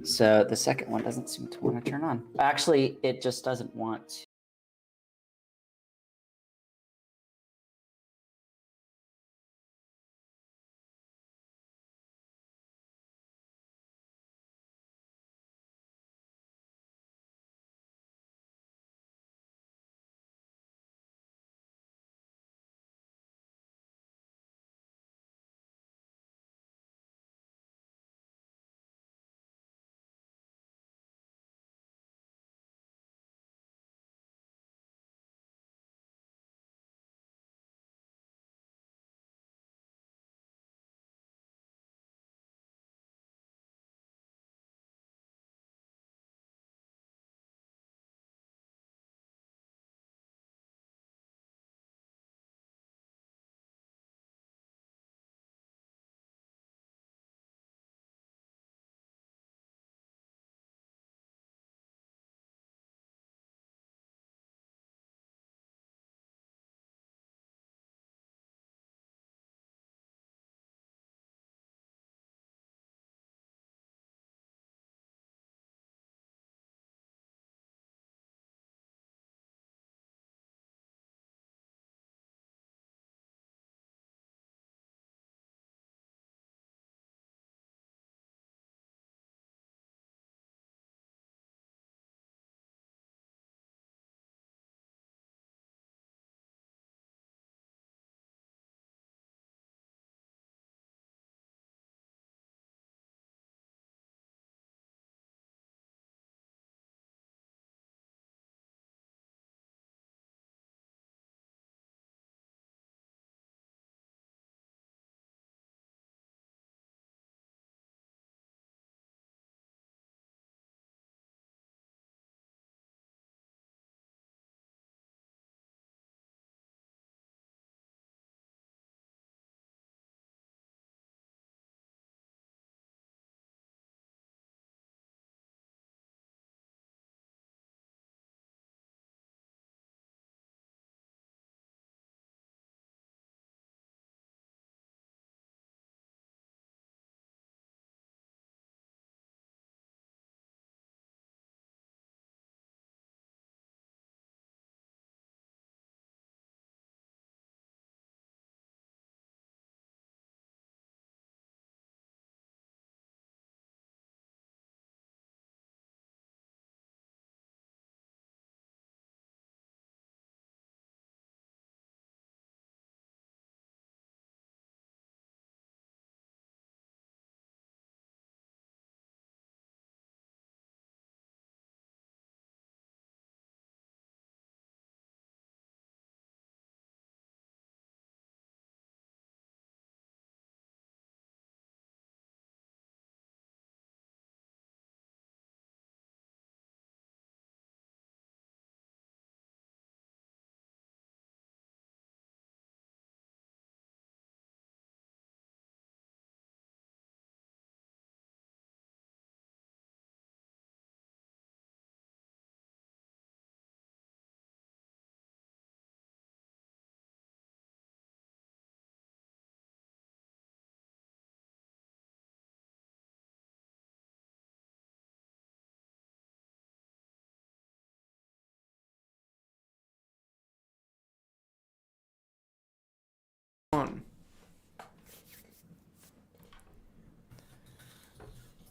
So the second one doesn't seem to want to turn on. Actually, it just doesn't want to.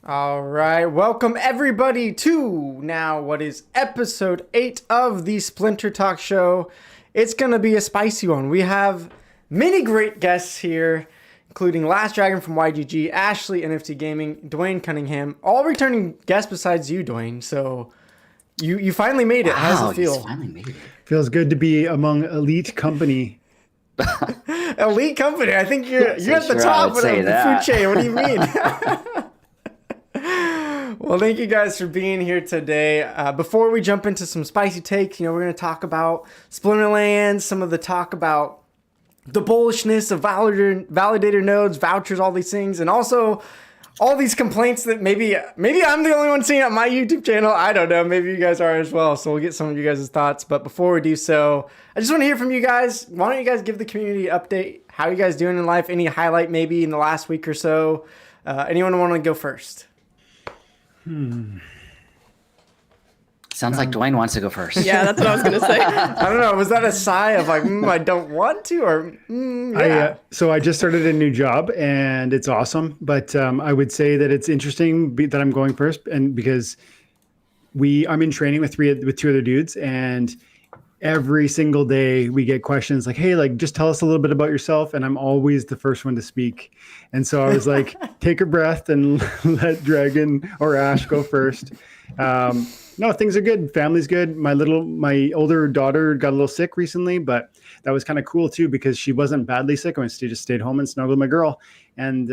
All right, welcome everybody to now what is episode 8 of the Splinter Talk Show. It's gonna be a spicy one. We have many great guests here, including Last Dragon from YGG, Ashley NFT Gaming, Dwayne Cunningham, all returning guests besides you, Dwayne. So you finally made it. Wow, how does it feel? Finally made it. Feels good to be among elite company. Elite company. I think you're at the top of the food chain. What do you mean? Well, thank you guys for being here today. Before we jump into some spicy takes, we're going to talk about Splinterlands, some of the talk about the bullishness of validator nodes, vouchers, all these things, and also all these complaints that maybe I'm the only one seeing on my YouTube channel. I don't know. Maybe you guys are as well. So we'll get some of you guys' thoughts. But before we do so, I just want to hear from you guys. Why don't you guys give the community an update? How are you guys doing in life? Any highlight maybe in the last week or so? Anyone want to go first? Sounds like Dwayne wants to go first. Yeah, that's what I was going to say. I don't know. Was that a sigh of like, I don't want to, or yeah? So I just started a new job and it's awesome. But I would say that it's interesting that I'm going first, and because I'm in training with two other dudes, and every single day we get questions like, hey, like just tell us a little bit about yourself. And I'm always the first one to speak. And so I was like, take a breath and let Dragon or Ash go first. No, things are good. Family's good. My older daughter got a little sick recently, but that was kind of cool too, because she wasn't badly sick. I just stayed home and snuggled with my girl, and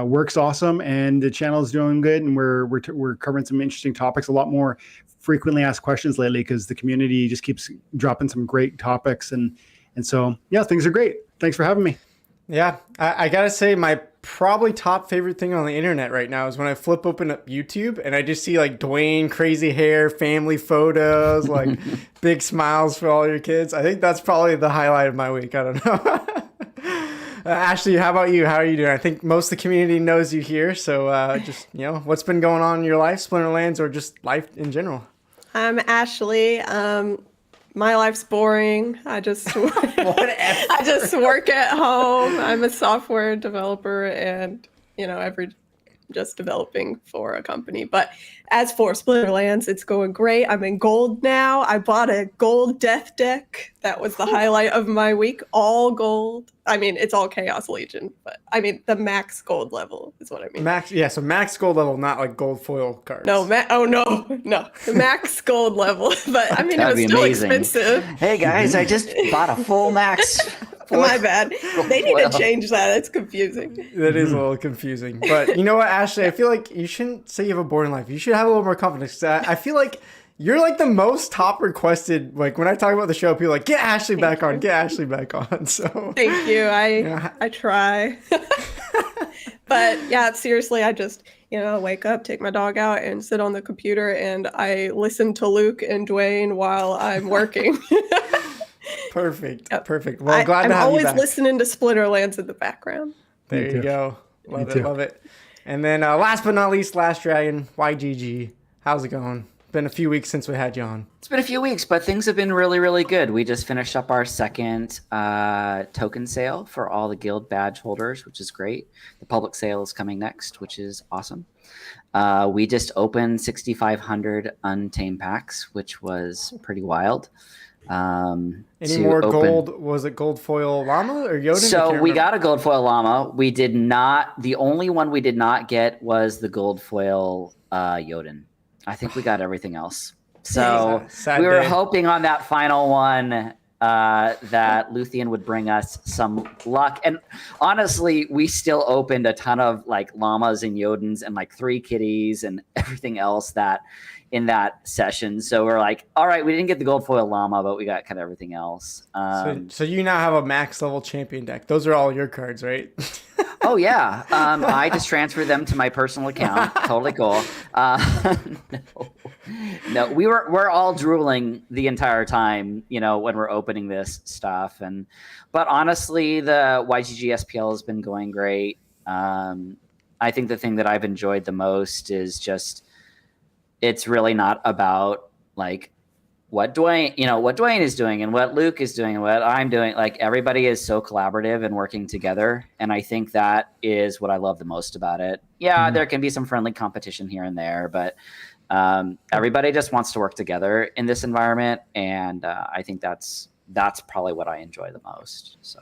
work's awesome. And the channel's doing good. And we're covering some interesting topics, a lot more frequently asked questions lately, because the community just keeps dropping some great topics. And so, yeah, things are great. Thanks for having me. Yeah, I gotta say, my probably top favorite thing on the internet right now is when I flip open up YouTube and I just see like Dwayne, crazy hair, family photos, like big smiles for all your kids. I think that's probably the highlight of my week. I don't know. Ashley, how about you? How are you doing? I think most of the community knows you here. So just, what's been going on in your life, Splinterlands, or just life in general? I'm Ashley. My life's boring. I just I just work at home. I'm a software developer, and just developing for a company. But as for Splinterlands, it's going great. I'm in gold now. I bought a gold death deck. That was the highlight of my week. All gold. I mean, it's all Chaos Legion, but I mean the max gold level is what I mean. So max gold level, not like gold foil cards. No, the max gold level. But I mean, it was still amazing. expensive. Hey guys, I just bought a full max. My bad. They need to change that. It's confusing. That is a little confusing. But you know what, Ashley? I feel like you shouldn't say you have a boring life. You should have a little more confidence. I feel like you're like the most top requested. Like when I talk about the show, people are like, get Ashley back on. Get Ashley back on. So thank you. I try. But yeah, seriously, I just wake up, take my dog out, and sit on the computer, and I listen to Luke and Dwayne while I'm working. Perfect. Yep. Perfect. Well, glad to have you back. I'm always listening to Splinterlands in the background. There you go. Love it. And then last but not least, Last Dragon, YGG. How's it going? Been a few weeks since we had you on. It's been a few weeks, but things have been really, really good. We just finished up our second token sale for all the guild badge holders, which is great. The public sale is coming next, which is awesome. We just opened 6,500 untamed packs, which was pretty wild. Any more gold? Was it gold foil llama or Yoden? So we got a gold foil llama. We did not. The only one we did not get was the gold foil Yoden. I think we got everything else. So we were hoping on that final one that Luthien would bring us some luck. And honestly, we still opened a ton of like llamas and Yodens and like 3 kitties and everything else that in that session. So we're like, all right, we didn't get the gold foil llama, but we got kind of everything else. So you now have a max level champion deck. Those are all your cards, right? Oh yeah. I just transferred them to my personal account. Totally cool. No, we're all drooling the entire time, when we're opening this stuff. But honestly, the YGG SPL has been going great. I think the thing that I've enjoyed the most is just, it's really not about like what Dwayne is doing and what Luke is doing and what I'm doing. Like everybody is so collaborative and working together. And I think that is what I love the most about it. Yeah, there can be some friendly competition here and there, but everybody just wants to work together in this environment. And I think that's probably what I enjoy the most. So,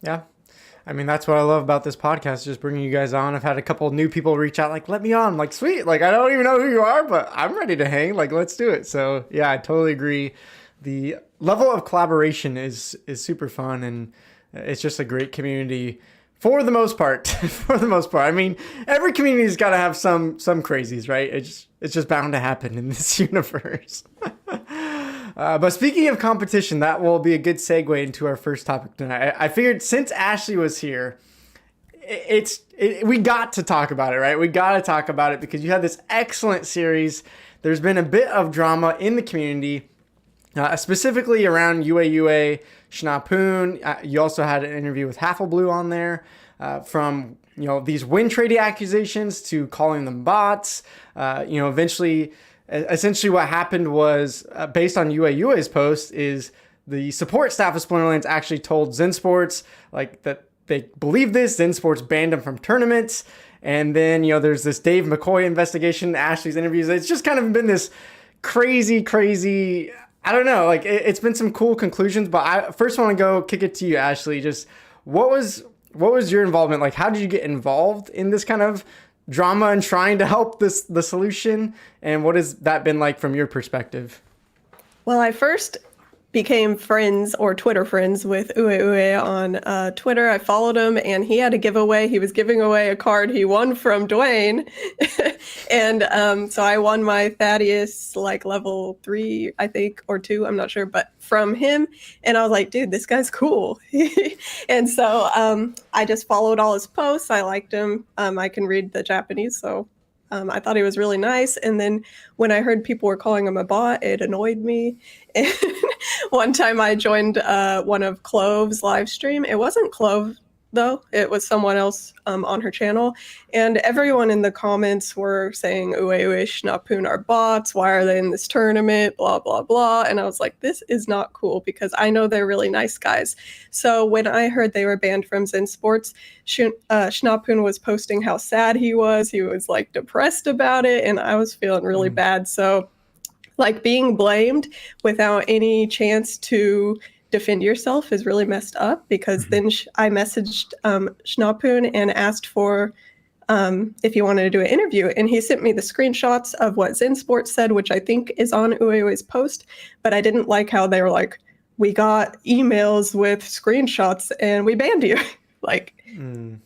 yeah. I mean, that's what I love about this podcast, just bringing you guys on. I've had a couple of new people reach out, like, let me on. I'm like, sweet. Like, I don't even know who you are, but I'm ready to hang. Like, let's do it. So, yeah, I totally agree. The level of collaboration is super fun, and it's just a great community for the most part. For the most part. I mean, every community's got to have some crazies, right? It's just bound to happen in this universe. But speaking of competition, that will be a good segue into our first topic tonight. I figured since Ashley was here, we got to talk about it, right? We got to talk about it because you had this excellent series. There's been a bit of drama in the community, specifically around UA Shnapoon. You also had an interview with Haffleblue on there. from these win trading accusations to calling them bots. Eventually, essentially what happened was based on UA's post is the support staff of Splinterlands actually told ZenSports like that they believe this. ZenSports banned them from tournaments. And then, there's this Dave McCoy investigation, Ashley's interviews. It's just kind of been this crazy, I don't know, like it's been some cool conclusions, but I first want to go kick it to you, Ashley. Just what was your involvement? Like, how did you get involved in this kind of drama and trying to help the solution? And what has that been like from your perspective? Well, I first became friends or Twitter friends with Ue on Twitter. I followed him and he had a giveaway. He was giving away a card he won from Dwayne. And so I won my Thaddeus like level 3, I think, or 2, I'm not sure, but from him. And I was like, dude, this guy's cool. And so I just followed all his posts. I liked him. I can read the Japanese, so I thought he was really nice. And then when I heard people were calling him a bot, it annoyed me. And one time I joined one of Clove's live stream. It wasn't Clove, though. It was someone else on her channel. And everyone in the comments were saying, Ue, Schnappun are bots. Why are they in this tournament? Blah, blah, blah. And I was like, this is not cool because I know they're really nice guys. So when I heard they were banned from ZenSports, Schnappun was posting how sad he was. He was like depressed about it. And I was feeling really bad. So like being blamed without any chance to defend yourself is really messed up because then I messaged Schnappun and asked for if he wanted to do an interview. And he sent me the screenshots of what ZenSports said, which I think is on Ue's post. But I didn't like how they were like, we got emails with screenshots and we banned you. And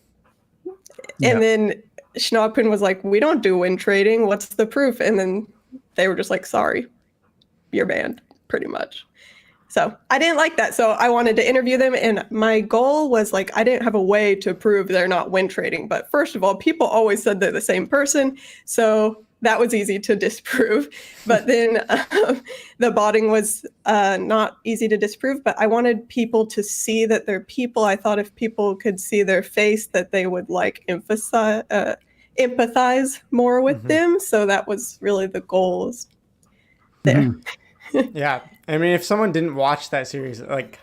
then Schnappun was like, we don't do win trading. What's the proof? And then they were just like, sorry, you're banned, pretty much. So I didn't like that. So I wanted to interview them. And my goal was like, I didn't have a way to prove they're not win trading. But first of all, people always said they're the same person. So that was easy to disprove. But then the botting was not easy to disprove. But I wanted people to see that they're people. I thought if people could see their face, that they would like empathize more with them. So that was really the goals there. Yeah. I mean, if someone didn't watch that series, like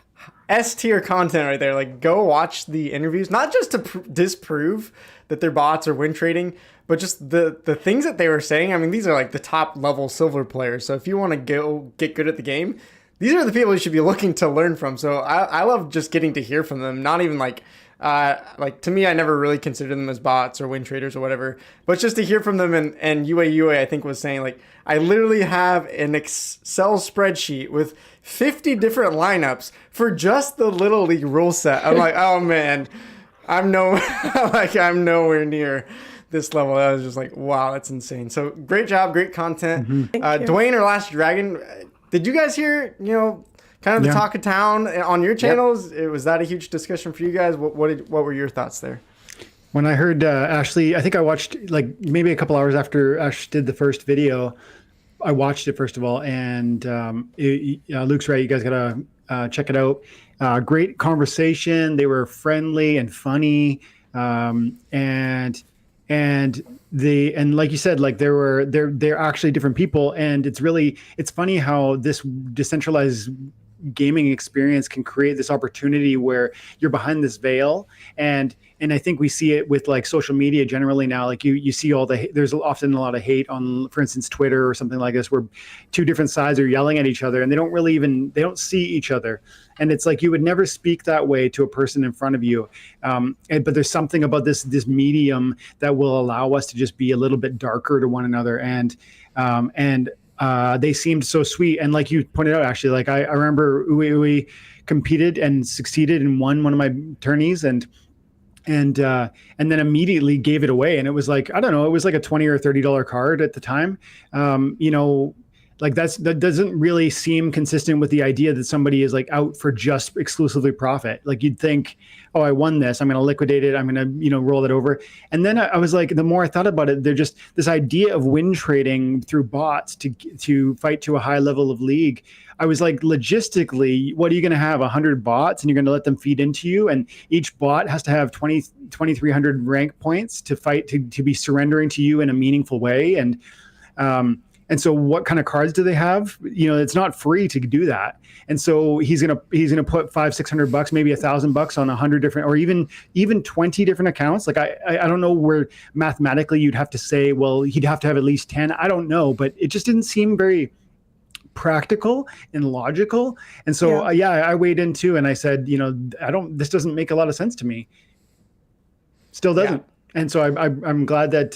S tier content right there, like go watch the interviews, not just to disprove that they're bots or win trading, but just the things that they were saying. I mean, these are like the top level silver players. So if you want to go get good at the game, these are the people you should be looking to learn from. So I love just getting to hear from them. Not even like to me, I never really considered them as bots or win traders or whatever, but just to hear from them. And Ue, I think, was saying like, I literally have an Excel spreadsheet with 50 different lineups for just the Little League rule set. I'm like, oh man, I'm nowhere near this level. I was just like, wow, that's insane. So great job, great content. Dwayne or Last Dragon, did you guys hear, kind of the talk of town on your channels? Was that a huge discussion for you guys? What were your thoughts there? When I heard Ashley, I think I watched like maybe a couple hours after Ash did the first video. I watched it first of all, and Luke's right. You guys gotta check it out. Great conversation. They were friendly and funny, and like you said, like they're actually different people, and it's funny how this decentralized gaming experience can create this opportunity where you're behind this veil, and I think we see it with like social media generally now. Like you see there's often a lot of hate on, for instance, Twitter or something like this, where two different sides are yelling at each other and they don't see each other. And it's like you would never speak that way to a person in front of you. But there's something about this medium that will allow us to just be a little bit darker to one another. And they seemed so sweet. And like you pointed out, actually, like I remember Ue competed and succeeded and won one of my tourneys, and then immediately gave it away. And it was like, I don't know, it was like a $20 or $30 card at the time. Like that doesn't really seem consistent with the idea that somebody is like out for just exclusively profit. Like you'd think, oh, I won this, I'm going to liquidate it, I'm going to, roll it over. And then I was like, the more I thought about it, they're just this idea of win trading through bots to fight to a high level of league. I was like, logistically, what are you going to have 100 bots and you're going to let them feed into you? And each bot has to have 2,300 rank points to fight, to be surrendering to you in a meaningful way. And so what kind of cards do they have? It's not free to do that. And so he's gonna put $500-600, maybe $1,000 on 100 different, or even 20 different accounts. Like I don't know where mathematically you'd have to say, well, he'd have to have at least 10. I don't know, but it just didn't seem very practical and logical. And so I weighed in too, and I said, this doesn't make a lot of sense to me. Still doesn't. Yeah. And so I'm glad that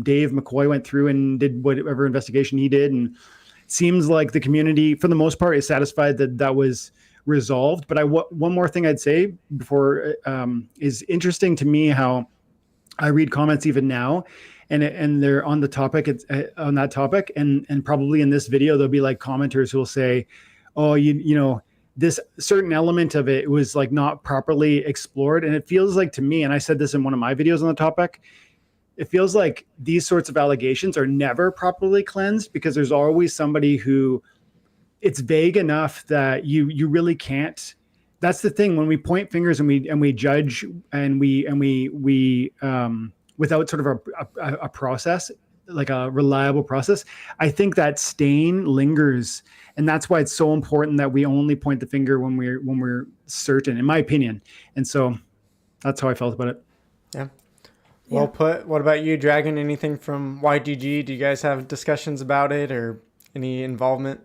Dave McCoy went through and did whatever investigation he did. And it seems like the community, for the most part, is satisfied that was resolved. But one more thing I'd say before is interesting to me how I read comments even now, and they're on the topic, on that topic. And probably in this video, there'll be like commenters who will say, oh, this certain element of it was like not properly explored. And it feels like to me, and I said this in one of my videos on the topic, it feels like these sorts of allegations are never properly cleansed, because there's always somebody who it's vague enough that you really can't. That's the thing, when we point fingers and we judge and we without sort of a process, like a reliable process, I think that stain lingers. And that's why it's so important that we only point the finger when we're certain, in my opinion. And so that's how I felt about it. Yeah. Well put. What about you, Dragon? Anything from YGG? Do you guys have discussions about it or any involvement?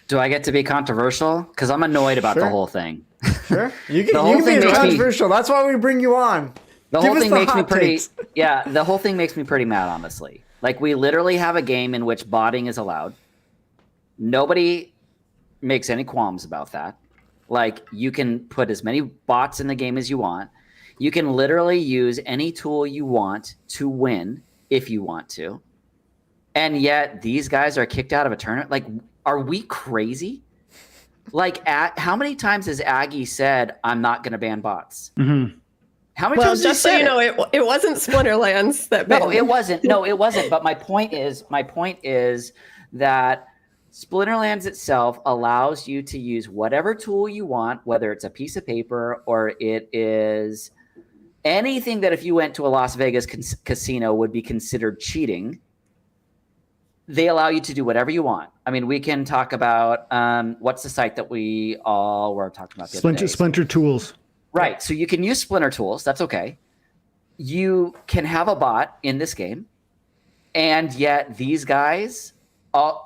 Do I get to be controversial? Because I'm annoyed about the whole thing. Sure. You can be controversial. That's why we bring you on. The whole thing makes me pretty. Yeah, the whole thing makes me pretty mad, honestly. Like, we literally have a game in which botting is allowed. Nobody makes any qualms about that. Like, you can put as many bots in the game as you want. You can literally use any tool you want to win if you want to. And yet these guys are kicked out of a tournament. Like, are we crazy? Like, how many times has Aggie said, I'm not going to ban bots? Mm-hmm. How many times just so you know, it wasn't Splinterlands that banned. No, it wasn't. No, it wasn't. But my point is that Splinterlands itself allows you to use whatever tool you want, whether it's a piece of paper or it is anything that if you went to a Las Vegas casino would be considered cheating. They allow you to do whatever you want. I mean, we can talk about what's the site that we all were talking about the other day? Splinter Tools. Right. So you can use Splinter Tools. That's okay. You can have a bot in this game, and yet these guys are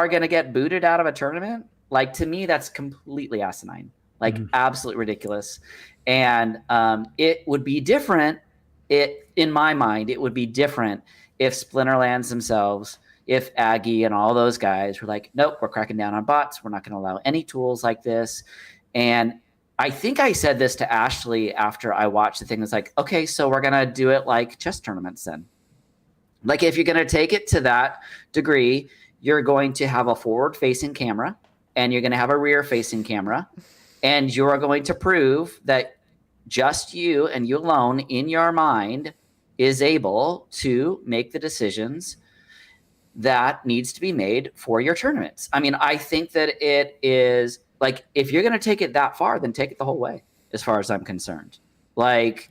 going to get booted out of a tournament. Like, to me, that's completely asinine. Like, absolutely ridiculous. And it would be different. In my mind, it would be different if Splinterlands themselves, if Aggie and all those guys were like, nope, we're cracking down on bots. We're not going to allow any tools like this. And I think I said this to Ashley after I watched the thing. It's like, okay, so we're going to do it like chess tournaments then. Like, if you're going to take it to that degree, you're going to have a forward-facing camera and you're going to have a rear-facing camera, and you're going to prove that just you and you alone in your mind is able to make the decisions that needs to be made for your tournaments. I mean, I think that it is like, if you're going to take it that far, then take it the whole way, as far as I'm concerned. Like,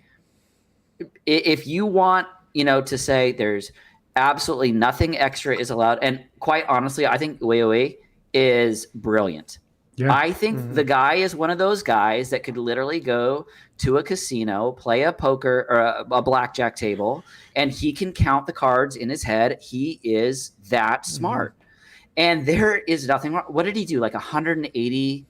if you want, to say there's absolutely nothing extra is allowed. And quite honestly, I think Weiwei is brilliant. Yeah. I think the guy is one of those guys that could literally go to a casino, play a poker or a blackjack table, and he can count the cards in his head. He is that smart. And there is nothing wrong. What did he do? Like 180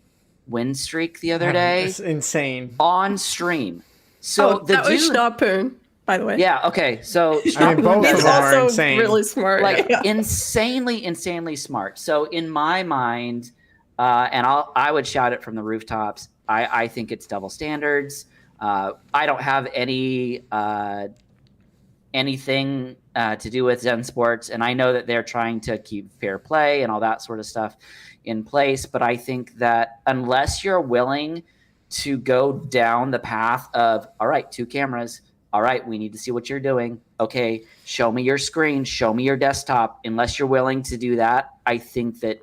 win streak the other day? It's insane. On stream. So that was Schnappun, by the way. Yeah, okay. So both of them are insane. Really smart. Like, insanely smart. So in my mind, and I would shout it from the rooftops, I think it's double standards. I don't have anything to do with ZenSports, and I know that they're trying to keep fair play and all that sort of stuff in place, but I think that unless you're willing to go down the path of, all right, 2 cameras, all right, we need to see what you're doing. Okay, show me your screen, show me your desktop. Unless you're willing to do that, I think that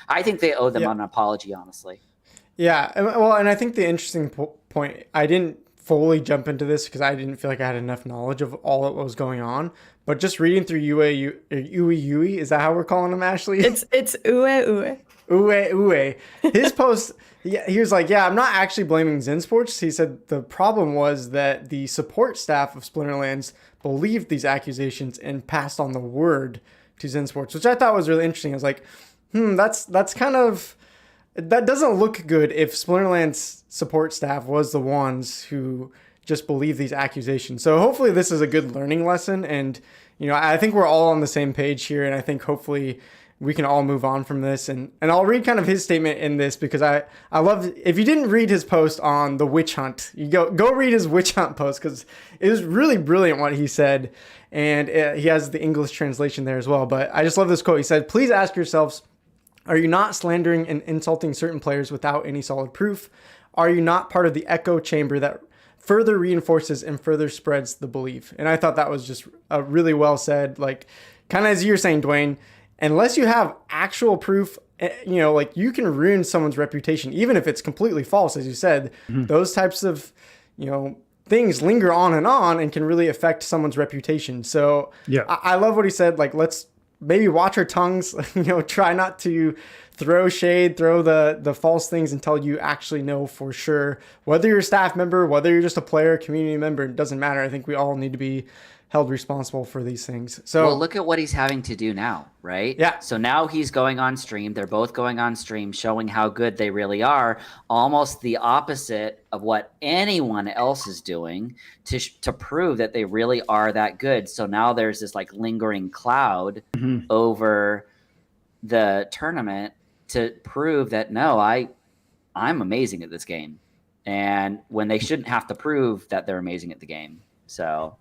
I think they owe them an apology, honestly. Yeah, well, and I think the interesting point, I didn't fully jump into this because I didn't feel like I had enough knowledge of all that was going on. But just reading through Yui, is that how we're calling him, Ashley? It's Uwe. Uwe. His post, he was like, I'm not actually blaming ZenSports. He said the problem was that the support staff of Splinterlands believed these accusations and passed on the word to ZenSports, which I thought was really interesting. I was like, that's kind of, that doesn't look good if Splinterlands support staff was the ones who just believe these accusations. So hopefully this is a good learning lesson. And, I think we're all on the same page here. And I think hopefully we can all move on from this. And I'll read kind of his statement in this because I love, if you didn't read his post on the witch hunt, you go read his witch hunt post because it was really brilliant what he said. And he has the English translation there as well. But I just love this quote. He said, "Please ask yourselves, are you not slandering and insulting certain players without any solid proof? Are you not part of the echo chamber that further reinforces and further spreads the belief?" And I thought that was just really well said. Like, kind of as you're saying, Dwayne, unless you have actual proof, like you can ruin someone's reputation, even if it's completely false, as you said. Those types of, things linger on and can really affect someone's reputation. So I love what he said. Like, let's maybe watch our tongues, try not to throw shade, throw the false things until you actually know for sure. Whether you're a staff member, whether you're just a player, community member, it doesn't matter. I think we all need to be held responsible for these things. So well, look at what he's having to do now, right? Yeah. So now he's going on stream. They're both going on stream, showing how good they really are. Almost the opposite of what anyone else is doing to prove that they really are that good. So now there's this like lingering cloud over the tournament to prove that no, I'm amazing at this game, and when they shouldn't have to prove that they're amazing at the game. So.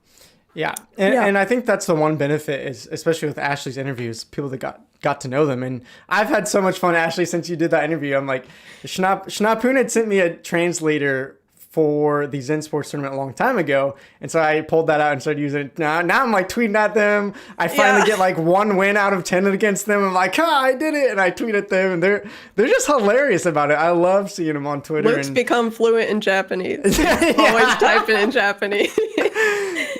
Yeah. And I think that's the one benefit is, especially with Ashley's interviews, people that got to know them. And I've had so much fun, Ashley, since you did that interview. I'm like, Schnapoon had sent me a translator for the ZenSports tournament a long time ago. And so I pulled that out and started using it. Now I'm like tweeting at them. I finally get like 1 win out of 10 against them. I'm like, I did it. And I tweet at them and they're just hilarious about it. I love seeing them on Twitter. Luke's become fluent in Japanese. Always typing in Japanese.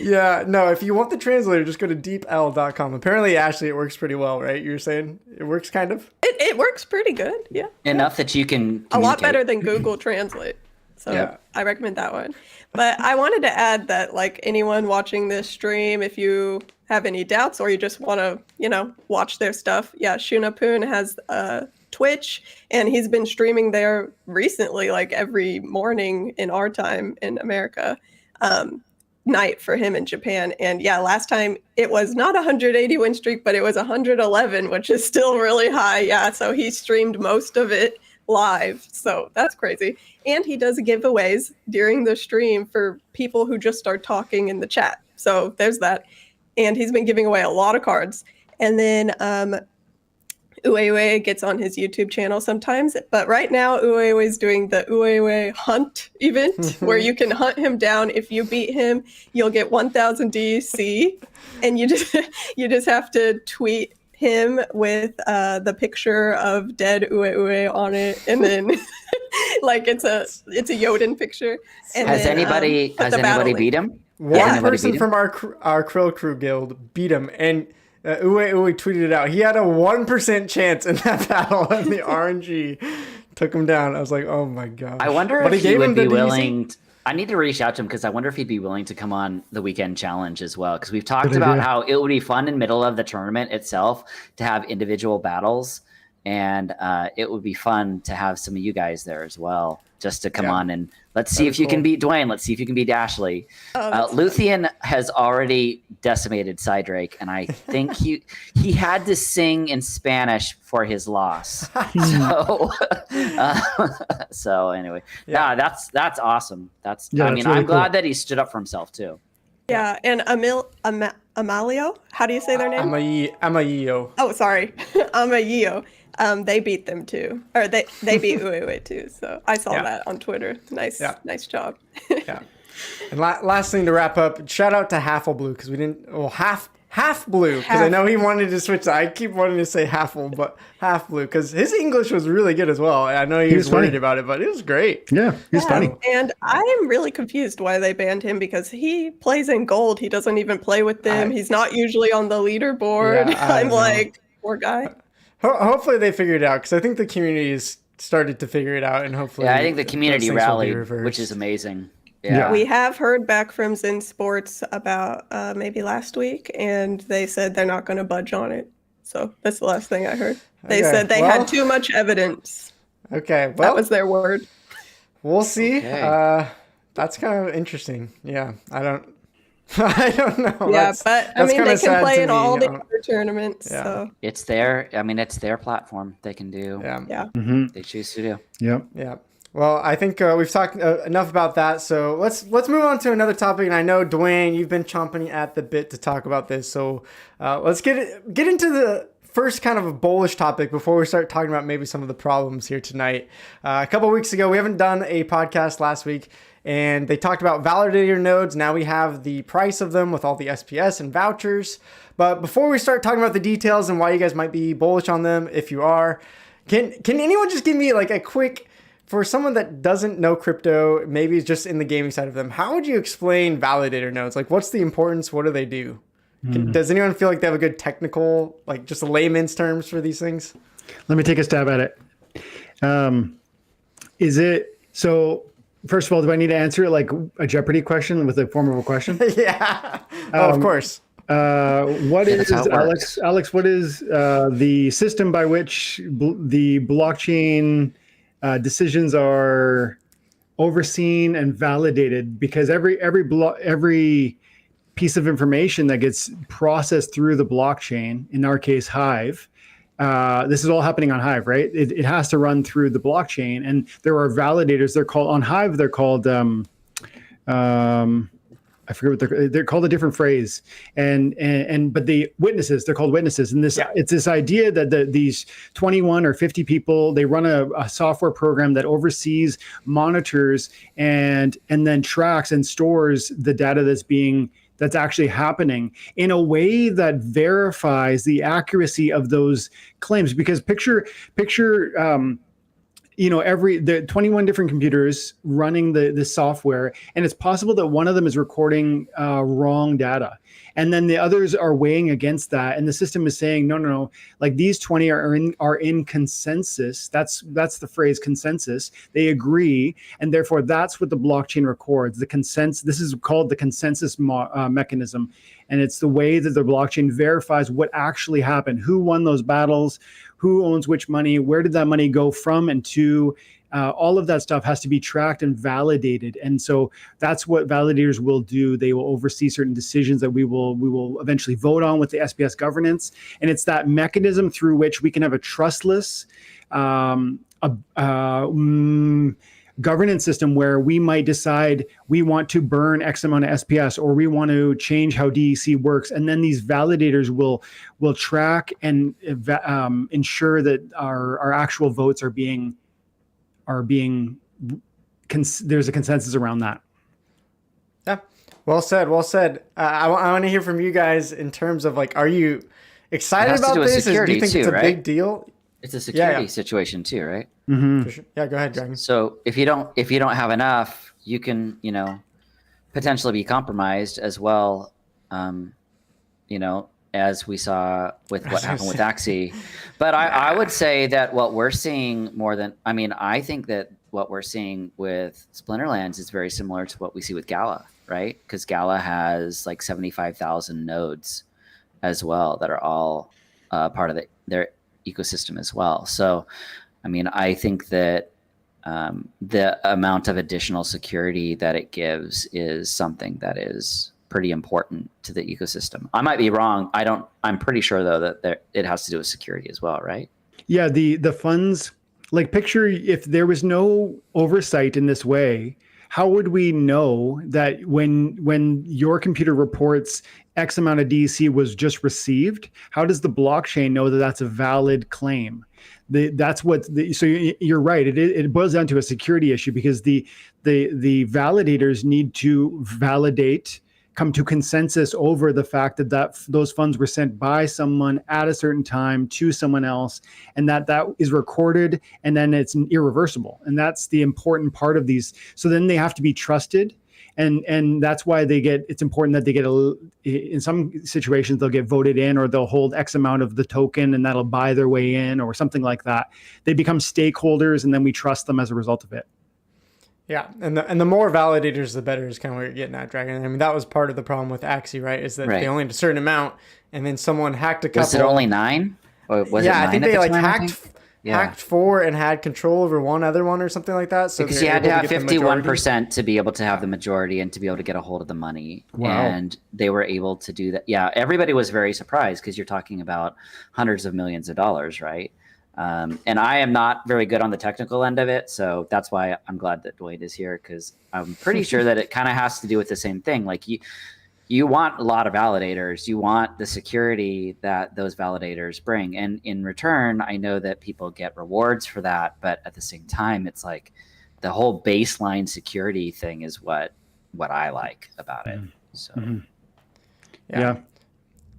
Yeah, no, if you want the translator, just go to deepl.com. Apparently, Ashley, it works pretty well, right? You're saying it works kind of? It works pretty good, yeah. Enough that you can a lot better than Google Translate. So I recommend that one. But I wanted to add that, like, anyone watching this stream, if you have any doubts or you just want to, watch their stuff, Schnapoon has Twitch, and he's been streaming there recently, like every morning in our time in America. Night for him in Japan. And last time it was not 180 win streak, but it was 111, which is still really high. Yeah, so he streamed most of it live. So that's crazy. And he does giveaways during the stream for people who just start talking in the chat. So there's that. And he's been giving away a lot of cards. And then Uwe gets on his YouTube channel sometimes, but right now Uwe is doing the Uwe hunt event where you can hunt him down. If you beat him, you'll get 1,000 DC, and you just have to tweet him with the picture of dead Uwe on it, and then like it's a Yoden picture. And has anybody beat him? One person from our Krill Crew guild beat him, and Uwe tweeted it out. He had a 1% chance in that battle, and the RNG took him down. I was like, oh my gosh. I wonder if he would be willing. I need to reach out to him because I wonder if he'd be willing to come on the weekend challenge as well. Because we've talked about how it would be fun in middle of the tournament itself to have individual battles. And it would be fun to have some of you guys there as well, just to come on and let's see if you can beat Dwayne. Let's see if you can beat Ashley. Luthien has already decimated Cydrake, and I think he had to sing in Spanish for his loss. So anyway, that's awesome. I'm glad that he stood up for himself too. Yeah, and Amalio, how do you say their name? Amayo. Oh, sorry, Amayo. They beat them too, or they beat Uwe too. So I saw that on Twitter. Nice job. And last thing to wrap up, shout out to Half-Blue because we didn't. Well, half blue because I know he wanted to switch. I keep wanting to say Half-Blue, but Half-Blue because his English was really good as well. I know he was worried about it, but it was great. Yeah, he's funny. And I am really confused why they banned him because he plays in gold. He doesn't even play with them. He's not usually on the leaderboard. Yeah, I'm like, poor guy. Hopefully they figured it out because I think the community has started to figure it out, and hopefully, I think the community rallied, which is amazing. Yeah. We have heard back from ZenSports about maybe last week, and they said they're not going to budge on it. So that's the last thing I heard. They said they had too much evidence. Okay, well, that was their word. We'll see. Okay. That's kind of interesting. Yeah, I don't know. Yeah, but I mean, they can play in all the other tournaments. Yeah. So It's their, I mean, it's their platform. They can do. Yeah. They choose to do. Yep. Yeah. Well, I think we've talked enough about that. So let's move on to another topic. And I know, Dwayne, you've been chomping at the bit to talk about this. So let's get into the first kind of a bullish topic before we start talking about maybe some of the problems here tonight. A couple of weeks ago, we haven't done a podcast last week, and they talked about validator nodes. Now we have the price of them with all the SPS and vouchers. But before we start talking about the details and why you guys might be bullish on them, if you are, can anyone just give me like a quick... For someone that doesn't know crypto, maybe is just in the gaming side of them, how would you explain validator nodes? Like, what's the importance? What do they do? Does anyone feel like they have a good technical, like just layman's terms for these things? Let me take a stab at it. Is it, so first of all, do I need to answer it like a Jeopardy question with a form of a question? Yeah. Of course. What is, Alex, what is the system by which the blockchain decisions are overseen and validated? Because every piece of information that gets processed through the blockchain, in our case Hive, this is all happening on Hive, right? It has to run through the blockchain, and there are validators. They're called on Hive. They're called I forget what they're called, a different phrase, but the witnesses, they're called witnesses. And it's this idea that these 21 or 50 people, they run a software program that oversees, monitors, and then tracks and stores the data that's actually happening in a way that verifies the accuracy of those claims. Because picture the 21 different computers running the software, and it's possible that one of them is recording wrong data, and then the others are weighing against that, and the system is saying no, like these 20 are in consensus. That's the phrase, consensus. They agree, and therefore that's what the blockchain records. The consensus. This is called the consensus mechanism, and it's the way that the blockchain verifies what actually happened, who won those battles, who owns which money, where did that money go from and to. All of that stuff has to be tracked and validated. And so that's what validators will do. They will oversee certain decisions that we will eventually vote on with the SPS governance. And it's that mechanism through which we can have a trustless governance system where we might decide we want to burn X amount of SPS, or we want to change how DEC works. And then these validators will track and ensure that our actual votes are being there's a consensus around that. Yeah. Well said. I want to hear from you guys in terms of like, are you excited about this? Do you think it's a big deal? It's a security situation too, right? Mm-hmm. For sure. Yeah, go ahead, Dragon. So if you don't have enough, you can, potentially be compromised as well. As we saw with what happened with Axie. But I would say that what we're seeing I think that what we're seeing with Splinterlands is very similar to what we see with Gala, right? Because Gala has like 75,000 nodes as well that are all part of their ecosystem as well. So, I think that the amount of additional security that it gives is something that is pretty important to the ecosystem. I might be wrong. I'm pretty sure though that it has to do with security as well, right? Yeah, the funds, like picture if there was no oversight in this way, how would we know that when your computer reports X amount of DEC was just received, how does the blockchain know that that's a valid claim? So you're right. It boils down to a security issue because the validators need to come to consensus over the fact that those funds were sent by someone at a certain time to someone else, and that is recorded, and then it's irreversible. And that's the important part of these. So then they have to be trusted. And that's why it's important that they get in some situations, they'll get voted in, or they'll hold X amount of the token and that'll buy their way in or something like that. They become stakeholders and then we trust them as a result of it. Yeah, and the more validators, the better is kind of what you're getting at, Dragon. I mean, that was part of the problem with Axie, right? Is that they only had a certain amount, and then someone hacked a couple. Was it only 9? Or was it 9 I think they hacked 4 and had control over one other one or something like that. So because you had to have 51% to be able to have the majority and to be able to get a hold of the money. Wow. And they were able to do that. Yeah, everybody was very surprised because you're talking about hundreds of millions of dollars, right? And I am not very good on the technical end of it, so that's why I'm glad that Dwayne is here, because I'm pretty sure that it kind of has to do with the same thing. Like you want a lot of validators. You want the security that those validators bring. And in return, I know that people get rewards for that. But at the same time, it's like the whole baseline security thing is what I like about it. So, yeah.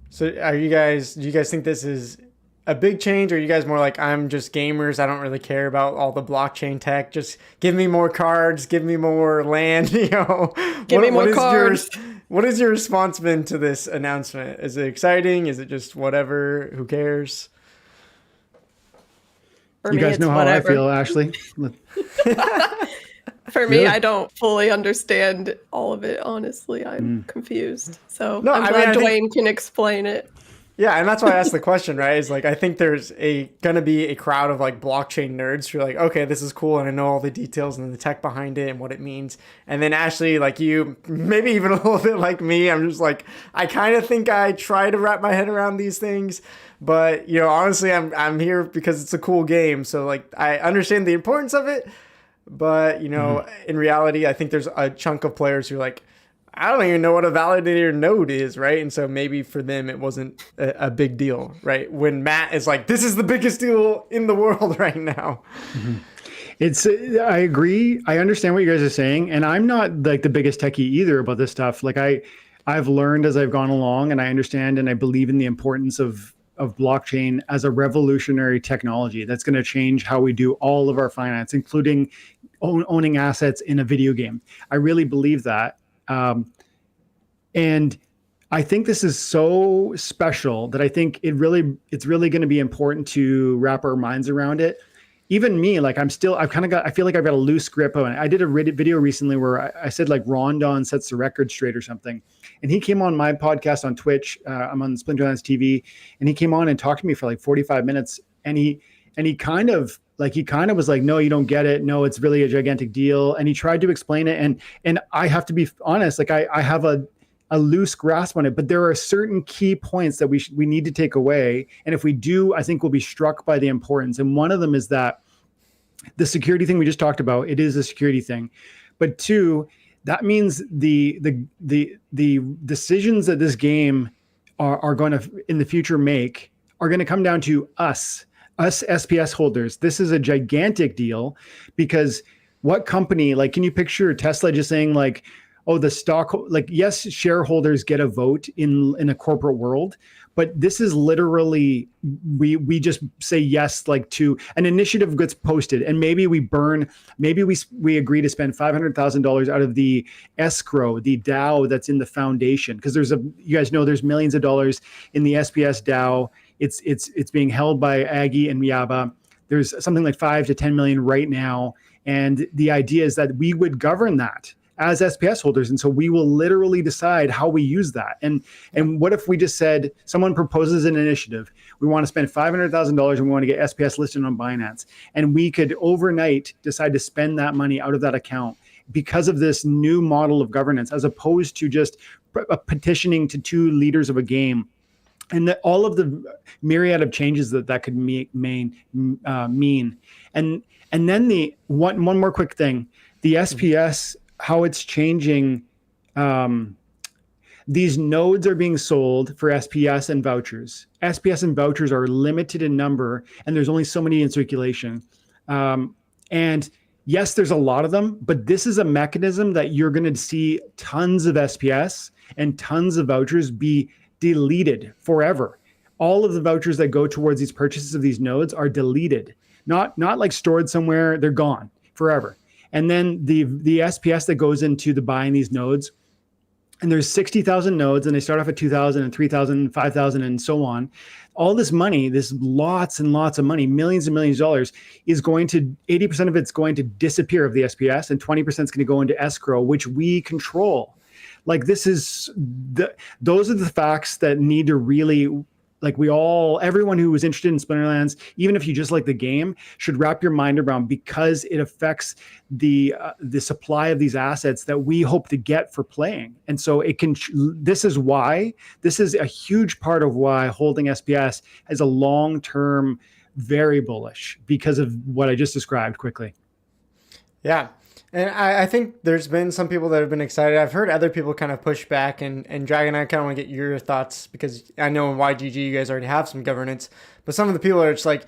So do you guys think this is a big change, or are you guys more like, I'm just gamers, I don't really care about all the blockchain tech, just give me more cards, give me more land, give me more cards. What has your response been to this announcement? Is it exciting? Is it just whatever? Who cares? For you me, guys know how whatever. I feel, Ashley. For me, I don't fully understand all of it, honestly. I'm confused. So I'm glad Dwayne can explain it. Yeah, and that's why I asked the question, right? Is like, I think there's gonna be a crowd of like blockchain nerds who are like, okay, this is cool, and I know all the details and the tech behind it and what it means. And then Ashley, like you, maybe even a little bit like me, I'm just like, I kind of think I try to wrap my head around these things, but honestly, I'm here because it's a cool game. So like, I understand the importance of it, but in reality, I think there's a chunk of players who are like, I don't even know what a validator node is, right? And so maybe for them, it wasn't a big deal, right? When Matt is like, this is the biggest deal in the world right now. I agree. I understand what you guys are saying. And I'm not like the biggest techie either about this stuff. Like I've learned as I've gone along, and I understand and I believe in the importance of blockchain as a revolutionary technology that's going to change how we do all of our finance, including owning assets in a video game. I really believe that. And I think this is so special that I think it's really going to be important to wrap our minds around it. Even me, like I feel like I've got a loose grip on it. I did a video recently where I said like Rondon sets the record straight or something. And he came on my podcast on Twitch. I'm on Splinterlands TV, and he came on and talked to me for like 45 minutes. And he kind of was like, no, you don't get it. No, it's really a gigantic deal. And he tried to explain it. And I have to be honest, like I have a loose grasp on it, but there are certain key points that we need to take away. And if we do, I think we'll be struck by the importance. And one of them is that the security thing we just talked about, it is a security thing. But 2, that means the decisions that this game are going to in the future make are going to come down to us SPS holders. This is a gigantic deal, because what company, like, can you picture Tesla just saying like, oh, the stock, like, yes, shareholders get a vote in a corporate world, but this is literally, we just say yes, like, to an initiative gets posted, and maybe we agree to spend $500,000 out of the escrow, the DAO that's in the foundation, because you guys know there's millions of dollars in the SPS DAO. It's being held by Aggie and Miaba. There's something like 5 to 10 million right now. And the idea is that we would govern that as SPS holders. And so we will literally decide how we use that. And what if we just said, someone proposes an initiative, we want to spend $500,000 and we want to get SPS listed on Binance. And we could overnight decide to spend that money out of that account because of this new model of governance, as opposed to just petitioning to 2 leaders of a game. And all of the myriad of changes that could mean. And then the one more quick thing, the SPS, how it's changing. These nodes are being sold for SPS and vouchers. SPS and vouchers are limited in number, and there's only so many in circulation. And yes, there's a lot of them, but this is a mechanism that you're going to see tons of SPS and tons of vouchers be deleted forever. All of the vouchers that go towards these purchases of these nodes are deleted, not like stored somewhere. They're gone forever. And then the SPS that goes into the buying these nodes, and there's 60,000 nodes, and they start off at 2,000 and 3,000, 5,000, and so on. All this money, this lots and lots of money, millions and millions of dollars, is going to, 80% of it's going to disappear of the SPS, and 20% is going to go into escrow, which we control. Like, those are the facts that need to really, like, everyone who is interested in Splinterlands, even if you just like the game, should wrap your mind around, because it affects the supply of these assets that we hope to get for playing. And so this is a huge part of why holding SPS is a long-term very bullish, because of what I just described quickly. Yeah. And I think there's been some people that have been excited. I've heard other people kind of push back, and Dragon, I kind of want to get your thoughts, because I know in YGG you guys already have some governance, but some of the people are just like,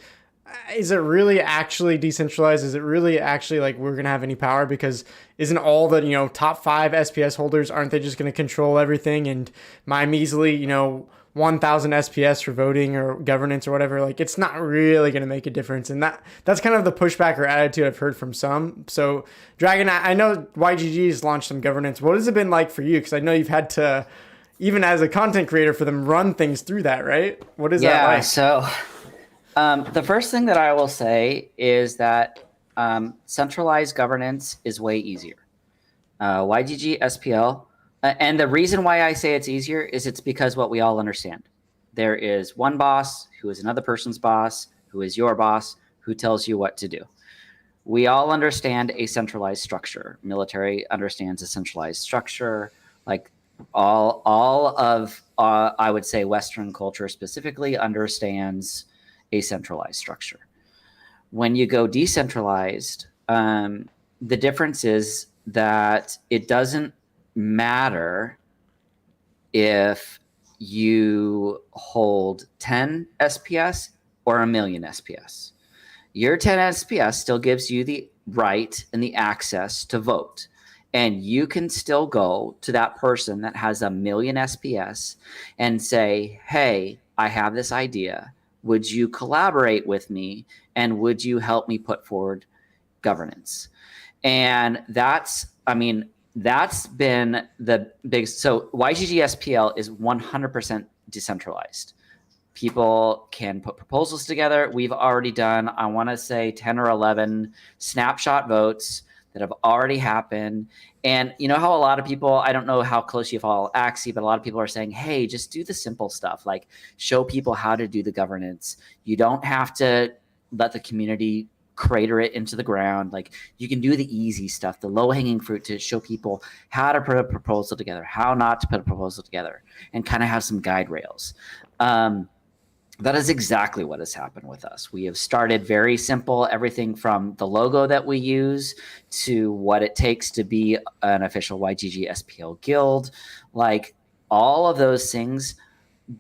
is it really actually decentralized? Is it really actually like we're going to have any power? Because isn't all the, top 5 SPS holders, aren't they just going to control everything? And my measly, 1,000 SPS for voting or governance or whatever, like, it's not really going to make a difference. And that's kind of the pushback or attitude I've heard from some. So Dragon, I know YGG has launched some governance. What has it been like for you? Because I know you've had to, even as a content creator, for them run things through that, right? What is that like? Yeah, so the first thing that I will say is that centralized governance is way easier. YGG SPL, and the reason why I say it's easier is it's because what we all understand. There is one boss who is another person's boss, who is your boss, who tells you what to do. We all understand a centralized structure. Military understands a centralized structure. Like all of, I would say, Western culture specifically understands a centralized structure. When you go decentralized, the difference is that it doesn't matter if you hold 10 SPS or 1,000,000 SPS. Your 10 SPS still gives you the right and the access to vote. And you can still go to that person that has 1,000,000 SPS and say, hey, I have this idea. Would you collaborate with me? And would you help me put forward governance? And that's been the big, so YGG SPL is 100% decentralized. People can put proposals together. We've already done, I want to say 10 or 11 snapshot votes that have already happened. And you know how a lot of people, I don't know how close you follow Axie, but a lot of people are saying, hey, just do the simple stuff, like show people how to do the governance. You don't have to let the community crater it into the ground. Like, you can do the easy stuff, the low-hanging fruit, to show people how to put a proposal together, how not to put a proposal together, and kind of have some guide rails. That is exactly what has happened with us. We have started very simple, everything from the logo that we use to what it takes to be an official YGG SPL guild. Like, all of those things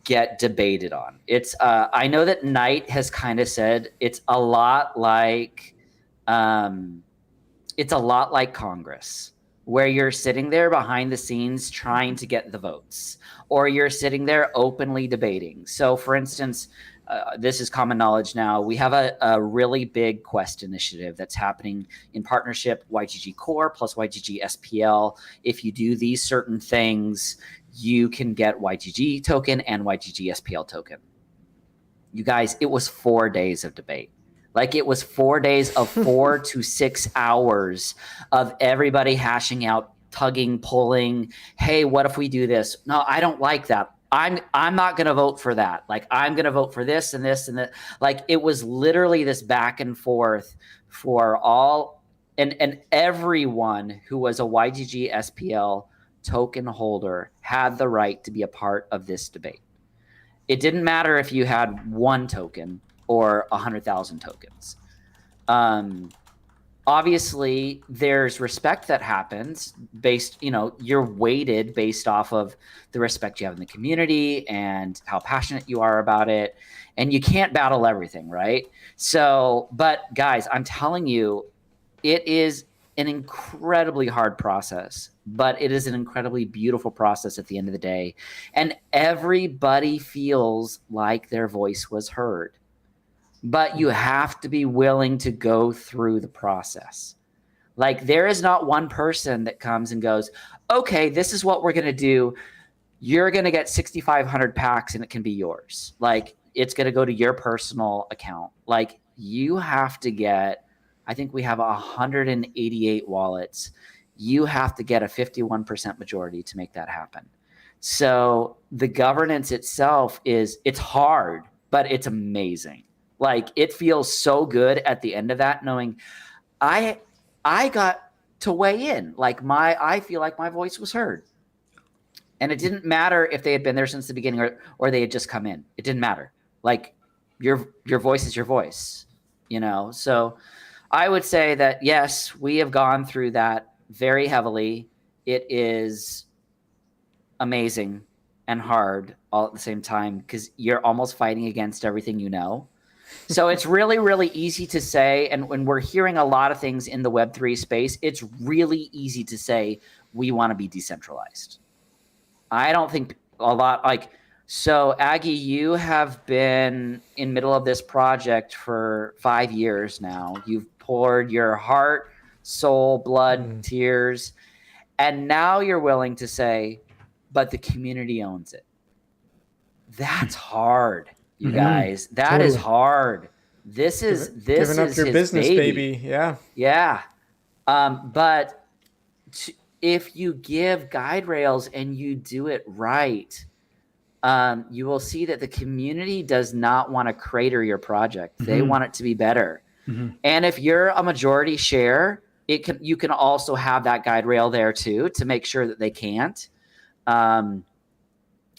get debated on. It's I know that Knight has kind of said it's a lot like Congress, where you're sitting there behind the scenes trying to get the votes, or you're sitting there openly debating. So for instance, this is common knowledge now, we have a really big Quest initiative that's happening in partnership, YGG Core plus YGG SPL. If you do these certain things, you can get YGG token and YGG SPL token. You guys, it was 4 days of debate. Like, it was 4 days of 4 to 6 hours of everybody hashing out, tugging, pulling. Hey, what if we do this? No, I don't like that. I'm not going to vote for that. Like, I'm going to vote for this and this and that. Like, it was literally this back and forth for all and everyone who was a YGG SPL token holder had the right to be a part of this debate. It didn't matter if you had 1 token or 100,000 tokens. obviously there's respect that happens based, you're weighted based off of the respect you have in the community and how passionate you are about it. And you can't battle everything, right? So, but guys, I'm telling you, it is an incredibly hard process, but it is an incredibly beautiful process at the end of the day. And everybody feels like their voice was heard. But you have to be willing to go through the process. Like, there is not one person that comes and goes, okay, this is what we're going to do. You're going to get 6,500 packs and it can be yours. Like, it's going to go to your personal account. Like, you have to get, I think we have 188 wallets. You have to get a 51% majority to make that happen. So the governance itself it's hard, but it's amazing. Like, it feels so good at the end of that, knowing I got to weigh in. Like, I feel like my voice was heard. And it didn't matter if they had been there since the beginning or they had just come in. It didn't matter. Like, your voice is your voice, So I would say that, yes, we have gone through that very heavily. It is amazing and hard all at the same time because you're almost fighting against everything you know. So it's really, really easy to say, and when we're hearing a lot of things in the Web3 space, it's really easy to say we want to be decentralized. I don't think a lot so Aggie, you have been in middle of this project for 5 years now. You've poured your heart, soul, blood, tears, and now you're willing to say, but the community owns it. That's hard. You guys, that is hard. This is giving up your business, baby. Yeah. Yeah. But if you give guide rails and you do it right, you will see that the community does not want to crater your project. They want it to be better. And if you're a majority share, you can also have that guide rail there too to make sure that they can't.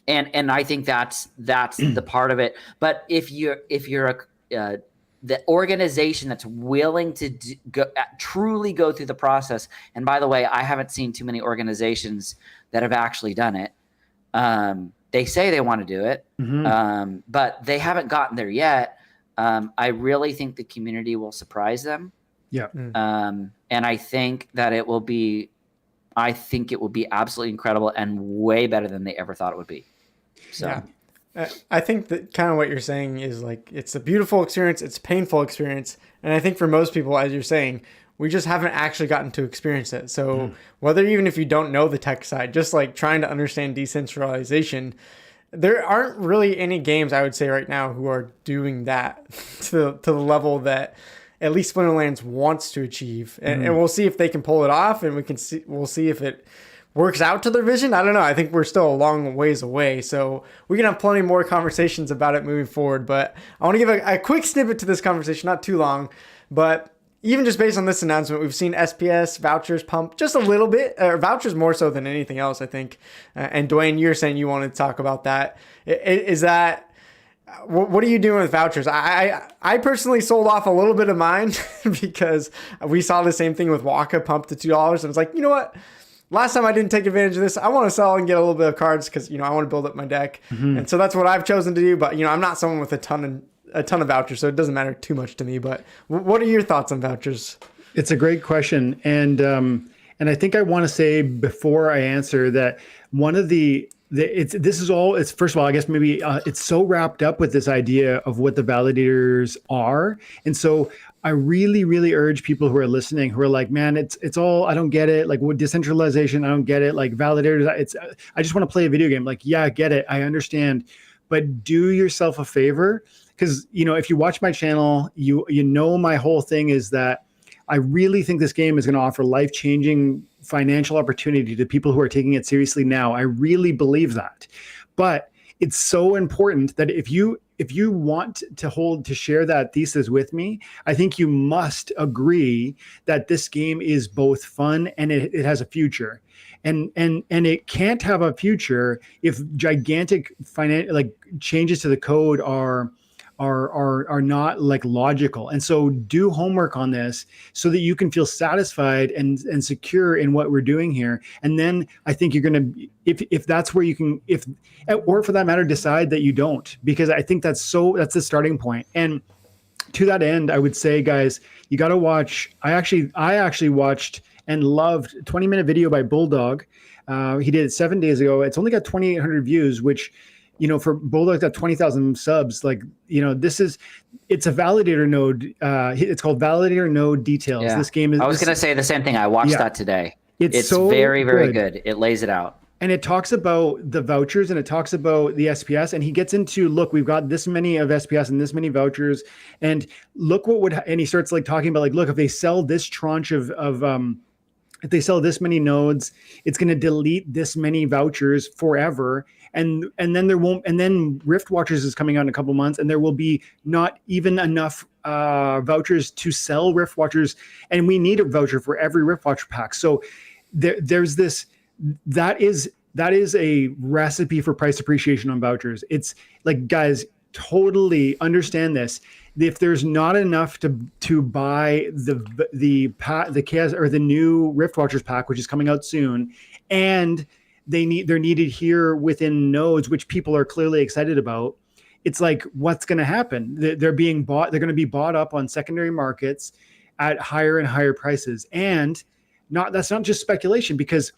And I think that's the part of it. But if you're the organization that's willing to truly go through the process, and by the way, I haven't seen too many organizations that have actually done it. They say they want to do it, but they haven't gotten there yet. I really think the community will surprise them. Yeah. And I think that it will be absolutely incredible and way better than they ever thought it would be. So yeah. I think that kind of what you're saying is like, it's a beautiful experience. It's a painful experience. And I think for most people, as you're saying, we just haven't actually gotten to experience it. So whether even if you don't know the tech side, just like trying to understand decentralization, there aren't really any games I would say right now who are doing that to the level that at least Splinterlands wants to achieve. And we'll see if they can pull it off, and we'll see if it works out to their vision. I don't know. I think we're still a long ways away. So we can have plenty more conversations about it moving forward. But I want to give a quick snippet to this conversation, not too long, but even just based on this announcement, we've seen SPS vouchers pump just a little bit, or vouchers more so than anything else, I think. And Dwayne, you're saying you wanted to talk about that. Is that, what are you doing with vouchers? I personally sold off a little bit of mine because we saw the same thing with Waka pump to $2. And it's like, you know what? Last time I didn't take advantage of this. I want to sell and get a little bit of cards because, I want to build up my deck. And so that's what I've chosen to do. But, I'm not someone with a ton of vouchers, so it doesn't matter too much to me. But what are your thoughts on vouchers? It's a great question. And I think I want to say before I answer that one of it's first of all, I guess maybe it's so wrapped up with this idea of what the validators are. And so I really, really urge people who are listening, who are like, man, it's all, I don't get it. Like, what decentralization, I don't get it. Like, validators, I just want to play a video game. Like, yeah, I get it. I understand. But do yourself a favor. Because, if you watch my channel, you know my whole thing is that I really think this game is going to offer life-changing financial opportunity to people who are taking it seriously now. I really believe that. But it's so important that if you want to share that thesis with me, I think you must agree that this game is both fun and it has a future. And it can't have a future if gigantic changes to the code are are not like logical. And so do homework on this so that you can feel satisfied and secure in what we're doing here. And then I think you're going to, if that's where you can, or for that matter, decide that you don't, because I think that's the starting point. And to that end, I would say, guys, you got to watch. I actually watched and loved a 20-minute video by Bulldog. He did it 7 days ago. It's only got 2,800 views, which, for Bulldog's got 20,000 subs. Like, it's a validator node. It's called Validator Node Details. Yeah. This game is. I was going to say the same thing. I watched that today. It's so very, very good. It lays it out. And it talks about the vouchers and it talks about the SPS, and he gets into, look, we've got this many of SPS and this many vouchers, and look and he starts like talking about like, look, if they sell this tranche of if they sell this many nodes, it's going to delete this many vouchers forever. And then there won't, and then Rift Watchers is coming out in a couple months, and there will be not even enough vouchers to sell Rift Watchers, and we need a voucher for every Rift Watcher pack. So there's this. That is a recipe for price appreciation on vouchers. It's like, guys, totally understand this. If there's not enough to buy the chaos or the new Rift Watchers pack, which is coming out soon, and they're needed here within nodes, which people are clearly excited about, it's like, what's going to happen? They're being bought. They're going to be bought up on secondary markets at higher and higher prices, and that's not just speculation, because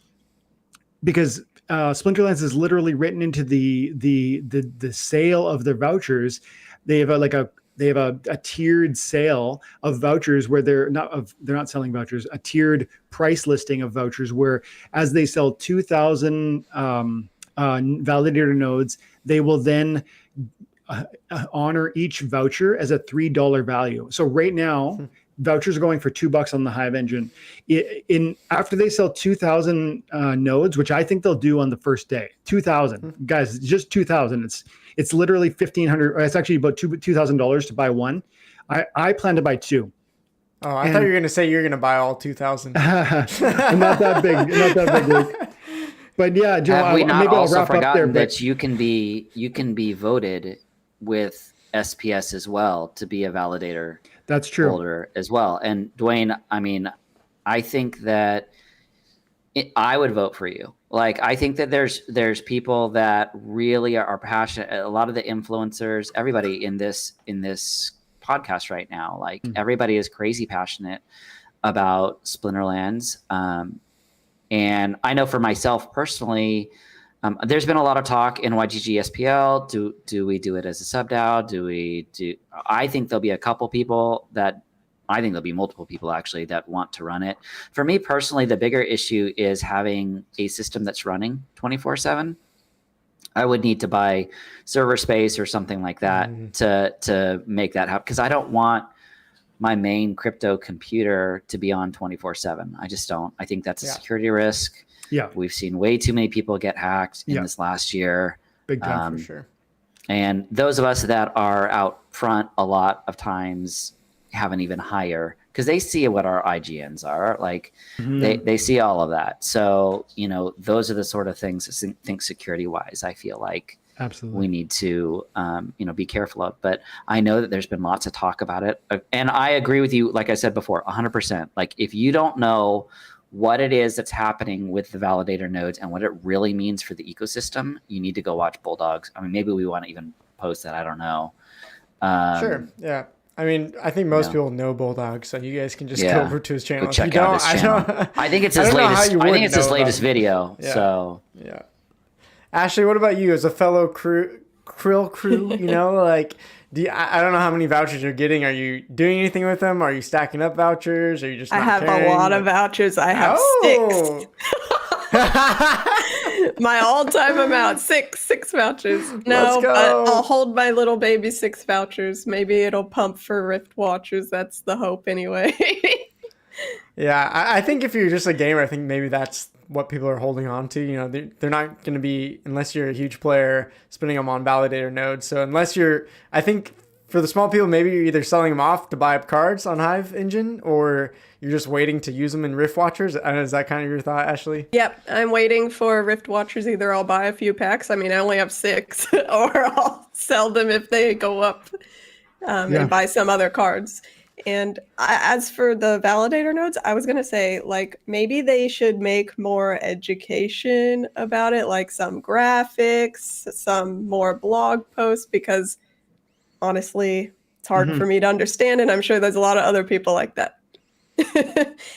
Splinterlands is literally written into the sale of their vouchers. They have a tiered sale of vouchers where they're not selling vouchers, a tiered price listing of vouchers where as they sell 2,000 validator nodes, they will then honor each voucher as a $3 value. So right now, vouchers are going for $2 on the Hive engine. After they sell 2,000 nodes, which I think they'll do on the first day, 2,000 guys, just 2,000. It's literally $1,500. It's actually about $2,000 to buy one. I plan to buy two. Oh, I thought you were going to say you're going to buy all 2,000. Not that big. Luke. But yeah, Joe, have we not maybe also I'll wrap up there. forgotten that you can be voted with SPS as well to be a validator. That's true. Holder as well. And Dwayne, I mean, I think that I would vote for you. Like, I think that there's people that really are passionate. A lot of the influencers, everybody in this podcast right now, like everybody is crazy passionate about Splinterlands. And I know for myself personally, there's been a lot of talk in YGG SPL. Do we do it as a sub DAO? I think there'll be a couple people I think there'll be multiple people actually that want to run it. For me personally, the bigger issue is having a system that's running 24/7. I would need to buy server space or something like that to make that happen, because I don't want my main crypto computer to be on 24/7. I just don't. I think that's a security risk. Yeah, we've seen way too many people get hacked in this last year. Big time, for sure. And those of us that are out front a lot of times have an even higher, because they see what our IGNs are. Like they see all of that. So, those are the sort of things I think security wise, I feel like absolutely we need to, be careful of. But I know that there's been lots of talk about it. And I agree with you, like I said before, 100%. Like, if you don't know what it is that's happening with the validator nodes and what it really means for the ecosystem, you need to go watch Bulldogs. I mean, maybe we want to even post that. I don't know. Sure. Yeah. I mean, I think most people know Bulldog, so you guys can just go over to his channel. Go check out his channel. I think it's his latest. I think it's his latest video. Yeah. So yeah. Ashley, what about you as a fellow Krill crew? Like, I don't know how many vouchers you're getting. Are you doing anything with them? Are you stacking up vouchers? Are you just? I have a lot of vouchers. I have 6. My all-time amount, six vouchers. No, but I'll hold my little baby 6 vouchers. Maybe it'll pump for Rift Watchers. That's the hope anyway. Yeah, I think if you're just a gamer, I think maybe that's what people are holding on to. They're not going to be, unless you're a huge player, spending them on validator nodes. So unless I think for the small people, maybe you're either selling them off to buy up cards on Hive Engine, or you're just waiting to use them in Rift Watchers. Is that kind of your thought, Ashley? Yep, I'm waiting for Rift Watchers. Either I'll buy a few packs. I mean, I only have 6, or I'll sell them if they go up and buy some other cards. And as for the validator nodes, I was going to say, like, maybe they should make more education about it, like some graphics, some more blog posts, because honestly, it's hard for me to understand. And I'm sure there's a lot of other people like that.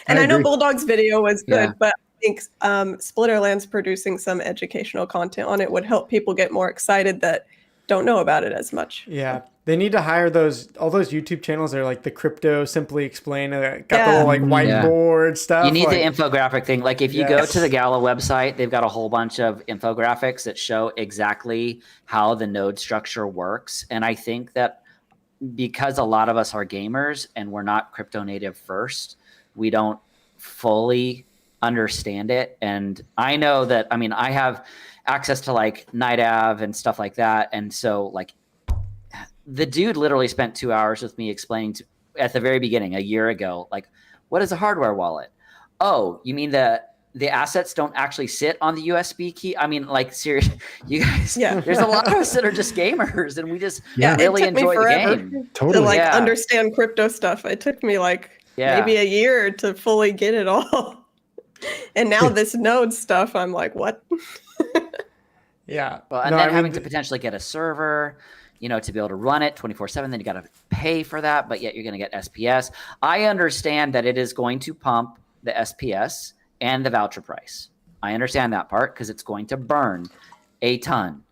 And I know Bulldog's video was good, but I think Splinterland's producing some educational content on it would help people get more excited that don't know about it as much. Yeah, they need to hire all those YouTube channels that are like the Crypto Simply Explain, got the little like whiteboard stuff. You need the infographic thing. Like if you go to the Gala website, they've got a whole bunch of infographics that show exactly how the node structure works. And I think that because a lot of us are gamers and we're not crypto native first, we don't fully understand it. And I know that, I mean, I have access to like NightAv and stuff like that. And so like the dude literally spent 2 hours with me explaining at the very beginning, a year ago, like, what is a hardware wallet? Oh, you mean the assets don't actually sit on the USB key? I mean, like, seriously, you guys, there's a lot of us that are just gamers and we just really enjoy the game. Totally. To understand crypto stuff. It took me maybe a year to fully get it all. And now this node stuff, I'm like, what? Well, and then having to potentially get a server, to be able to run it 24/7, then you got to pay for that, but yet you're going to get SPS. I understand that it is going to pump the SPS and the voucher price. I understand that part because it's going to burn a ton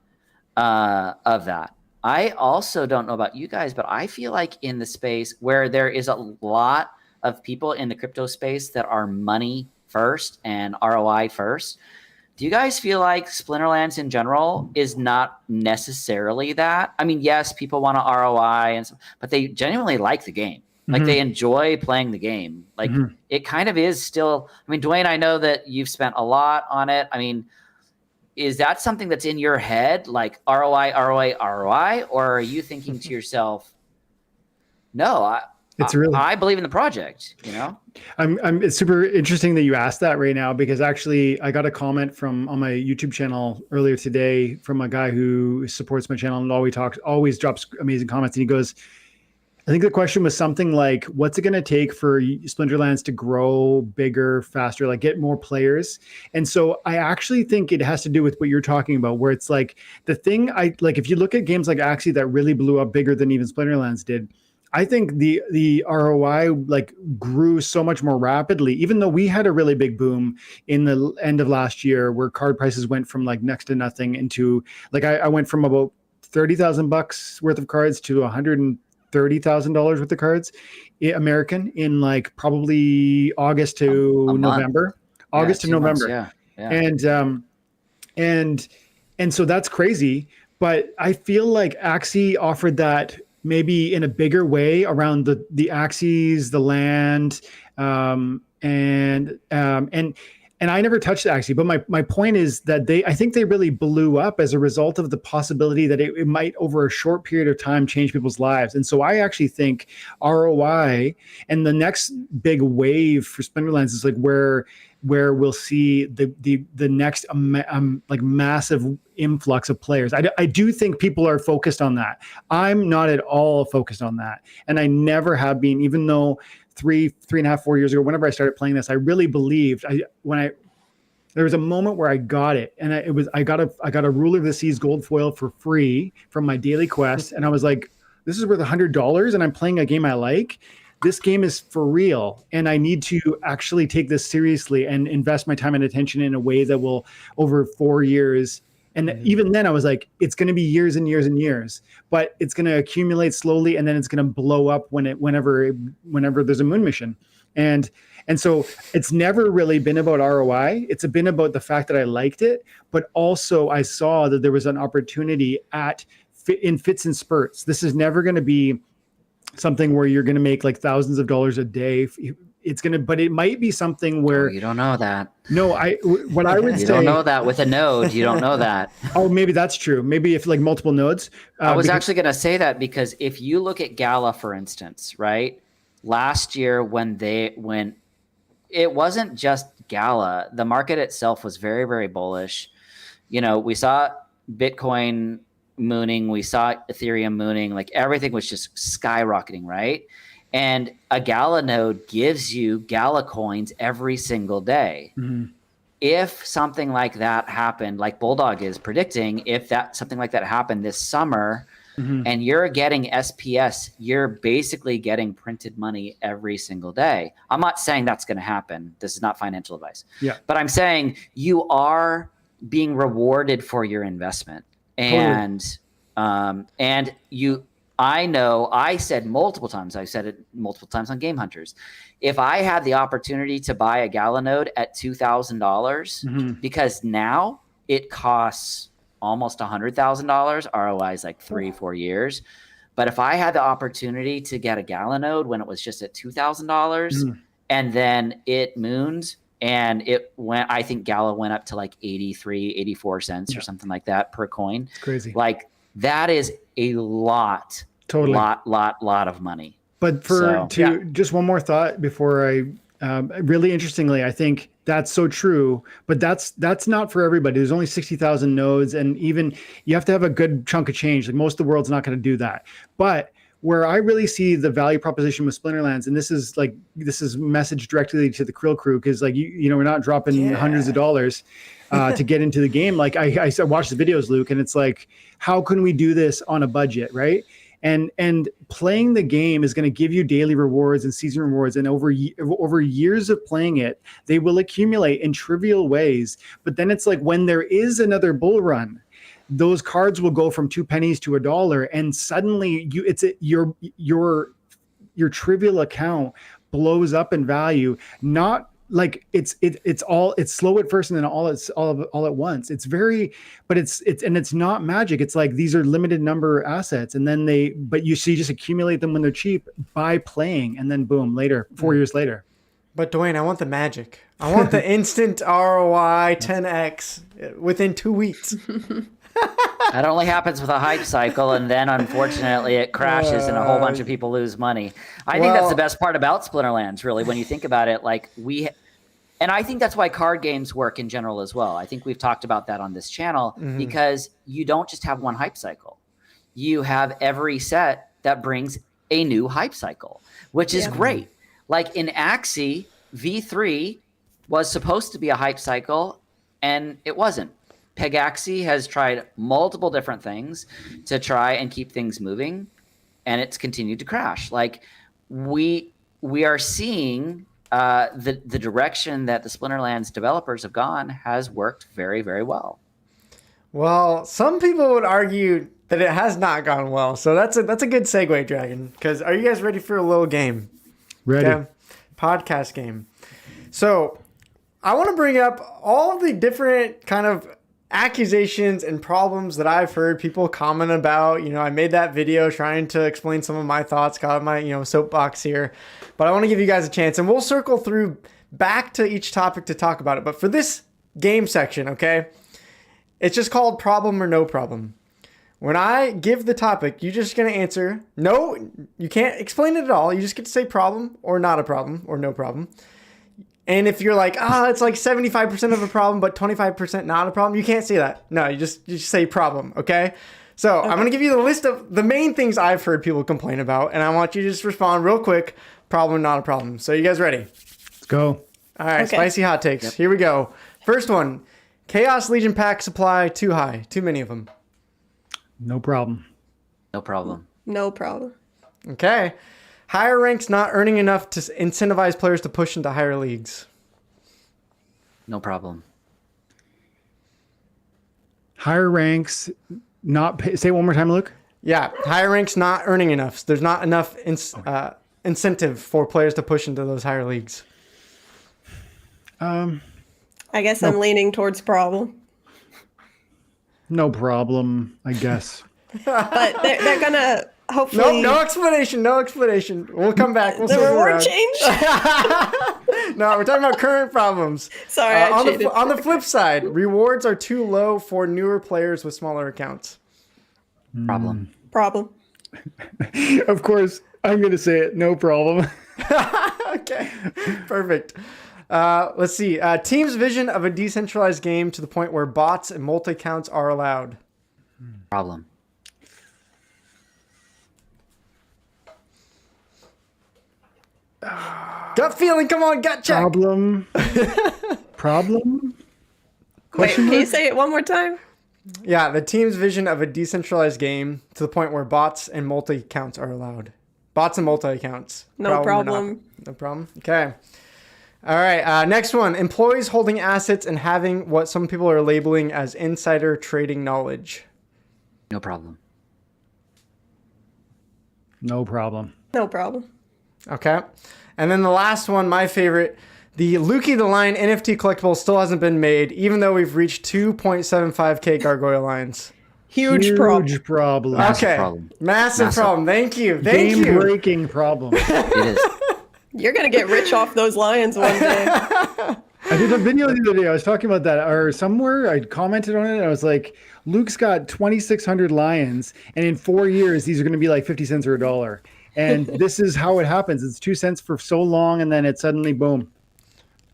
of that. I also don't know about you guys, but I feel like in the space where there is a lot of people in the crypto space that are money first and ROI first, do you guys feel like Splinterlands in general is not necessarily that? I mean, yes, people want to ROI, but they genuinely like the game. Like they enjoy playing the game. Like it kind of is still, I mean, Dwayne, I know that you've spent a lot on it. I mean, is that something that's in your head, like ROI, ROI, ROI? Or are you thinking to yourself, no, I believe in the project, It's super interesting that you asked that right now, because actually I got a comment on my YouTube channel earlier today from a guy who supports my channel and always drops amazing comments. And he goes, I think the question was something like, what's it going to take for Splinterlands to grow bigger, faster, like get more players? And so I actually think it has to do with what you're talking about, where it's like the thing if you look at games like Axie that really blew up bigger than even Splinterlands did, I think the ROI grew so much more rapidly, even though we had a really big boom in the end of last year where card prices went from next to nothing into I went from about $30,000 worth of cards to $130,000 worth of cards, American, in probably August to November. August to November. And so that's crazy. But I feel like Axie offered that maybe in a bigger way around the Axies, the land, and I never touched Axie. But my point is that I think they really blew up as a result of the possibility that it might over a short period of time change people's lives. And so I actually think ROI and the next big wave for Splinterlands is where we'll see the next massive influx of players. I do think people are focused on that. I'm not at all focused on that. And I never have been, even though 3.5, 4 years ago, whenever I started playing this, I really believed there was a moment where I got it, and I got a Ruler of the Seas gold foil for free from my daily quest. And I was like, this is worth $100 and I'm playing a game I like. This game is for real, and I need to actually take this seriously and invest my time and attention in a way that will, over 4 years. And even then I was like, it's going to be years and years and years, but it's going to accumulate slowly. And then it's going to blow up whenever there's a moon mission. And so it's never really been about ROI. It's been about the fact that I liked it, but also I saw that there was an opportunity in fits and spurts. This is never going to be something where you're going to make thousands of dollars a day. But it might be something where you don't know that. No, what I would say, you don't know that with a node. You don't know that. Oh, maybe that's true. Maybe if multiple nodes. I was actually going to say that because if you look at Gala, for instance, right? Last year when it wasn't just Gala, the market itself was very, very bullish. We saw Bitcoin mooning. We saw Ethereum mooning. Like everything was just skyrocketing, right? And a Gala node gives you Gala coins every single day. Mm-hmm. If something like that happened, like Bulldog is predicting, if that something like that happened this summer, and you're getting SPS, you're basically getting printed money every single day. I'm not saying that's going to happen. This is not financial advice. Yeah. But I'm saying you are being rewarded for your investment. And I know I said multiple times, I've said it multiple times on Game Hunters. If I had the opportunity to buy a Gala node at $2,000, because now it costs almost $100,000, ROI is like 3-4 years. But if I had the opportunity to get a Gala node when it was just at $2,000 and then it mooned and it went, I think Gala went up to like 84 cents or something like that per coin. It's crazy. Like that is a lot of money. But just one more thought before really interestingly, I think that's so true, but that's not for everybody. There's only 60,000 nodes, and even you have to have a good chunk of change. Like most of the world's not going to do that. But where I really see the value proposition with Splinterlands, and this is messaged directly to the Krill crew, because like you know we're not dropping hundreds of dollars to get into the game. Like I watched the videos, Luke, and it's like, how can we do this on a budget, right? And playing the game is going to give you daily rewards and season rewards. And over years of playing it, they will accumulate in trivial ways. But then it's like when there is another bull run, those cards will go from 2 pennies to $1. And suddenly your trivial account blows up in value. Not like it's slow at first and then all at once. It's not magic. It's like these are limited number assets, and then you just accumulate them when they're cheap by playing, and then boom, later, 4 years later. But Dwayne, I want the magic. I want the instant ROI 10x within 2 weeks. That only happens with a hype cycle, and then unfortunately it crashes and a whole bunch of people lose money. I think that's the best part about Splinterlands, really, when you think about it. Like and I think that's why card games work in general as well. I think we've talked about that on this channel, because you don't just have one hype cycle. You have every set that brings a new hype cycle, which is great. Like in Axie, V3 was supposed to be a hype cycle, and it wasn't. Pegaxi has tried multiple different things to try and keep things moving, and it's continued to crash. Like we are seeing the direction that the Splinterlands developers have gone has worked very, very well. Well, some people would argue that it has not gone well. So that's a good segue, Dragon. Because are you guys ready for a little game? Ready. Okay? Podcast game. So I want to bring up all the different kind of accusations and problems that I've heard people comment about. You know, I made that video trying to explain some of my thoughts, got my, soapbox here, but I want to give you guys a chance, and we'll circle through back to each topic to talk about it. But for this game section, okay, it's just called problem or no problem. When I give the topic, you're just going to answer no. You can't explain it at all. You just get to say problem or not a problem or no problem. And if you're like, it's like 75% of a problem, but 25% not a problem, you can't say that. No, you just say problem, okay? So I'm going to give you the list of the main things I've heard people complain about, and I want you to just respond real quick, problem, not a problem. So you guys ready? Let's go. All right, okay. Spicy hot takes. Yep. Here we go. First one, Chaos Legion pack supply too high, too many of them. No problem. No problem. No problem. Okay. Higher ranks not earning enough to incentivize players to push into higher leagues. No problem. Higher ranks not pay. Say it one more time, Luke. Yeah, higher ranks not earning enough. There's not enough incentive for players to push into those higher leagues. I guess I'm leaning towards problem. No problem, I guess. But they're gonna hopefully. No explanation. No explanation. We'll come back. We'll the reward change. No, we're talking about current problems. Sorry, I cheated. On the flip side, rewards are too low for newer players with smaller accounts. Problem. Of course, I'm going to say it. No problem. Okay, perfect. Let's see. Team's vision of a decentralized game to the point where bots and multi-counts are allowed. Problem. Gut feeling, come on, gut check. Problem? Wait, Question can you mark? say it one more time? Yeah, the team's vision of a decentralized game to the point where bots and multi-accounts are allowed. Bots and multi-accounts. No or problem. not? No problem? Okay. All right, next one. Employees holding assets and having what some people are labeling as insider trading knowledge. No problem. No problem. No problem. Okay. And then the last one, my favorite. The Lukey the Lion NFT collectible still hasn't been made, even though we've reached 2.75k gargoyle lines. Huge problem. problem. Massive Okay. problem. Massive Massive. problem. Thank you. Thank you. Game-breaking problem. It is. You're gonna get rich off those lions one day. I did a video the other day. I was talking about that, or somewhere I commented on it. And I was like, Luke's got 2,600 lions, and in 4 years, these are going to be like 50 cents or $1. And this is how it happens. It's 2 cents for so long, and then it suddenly, boom.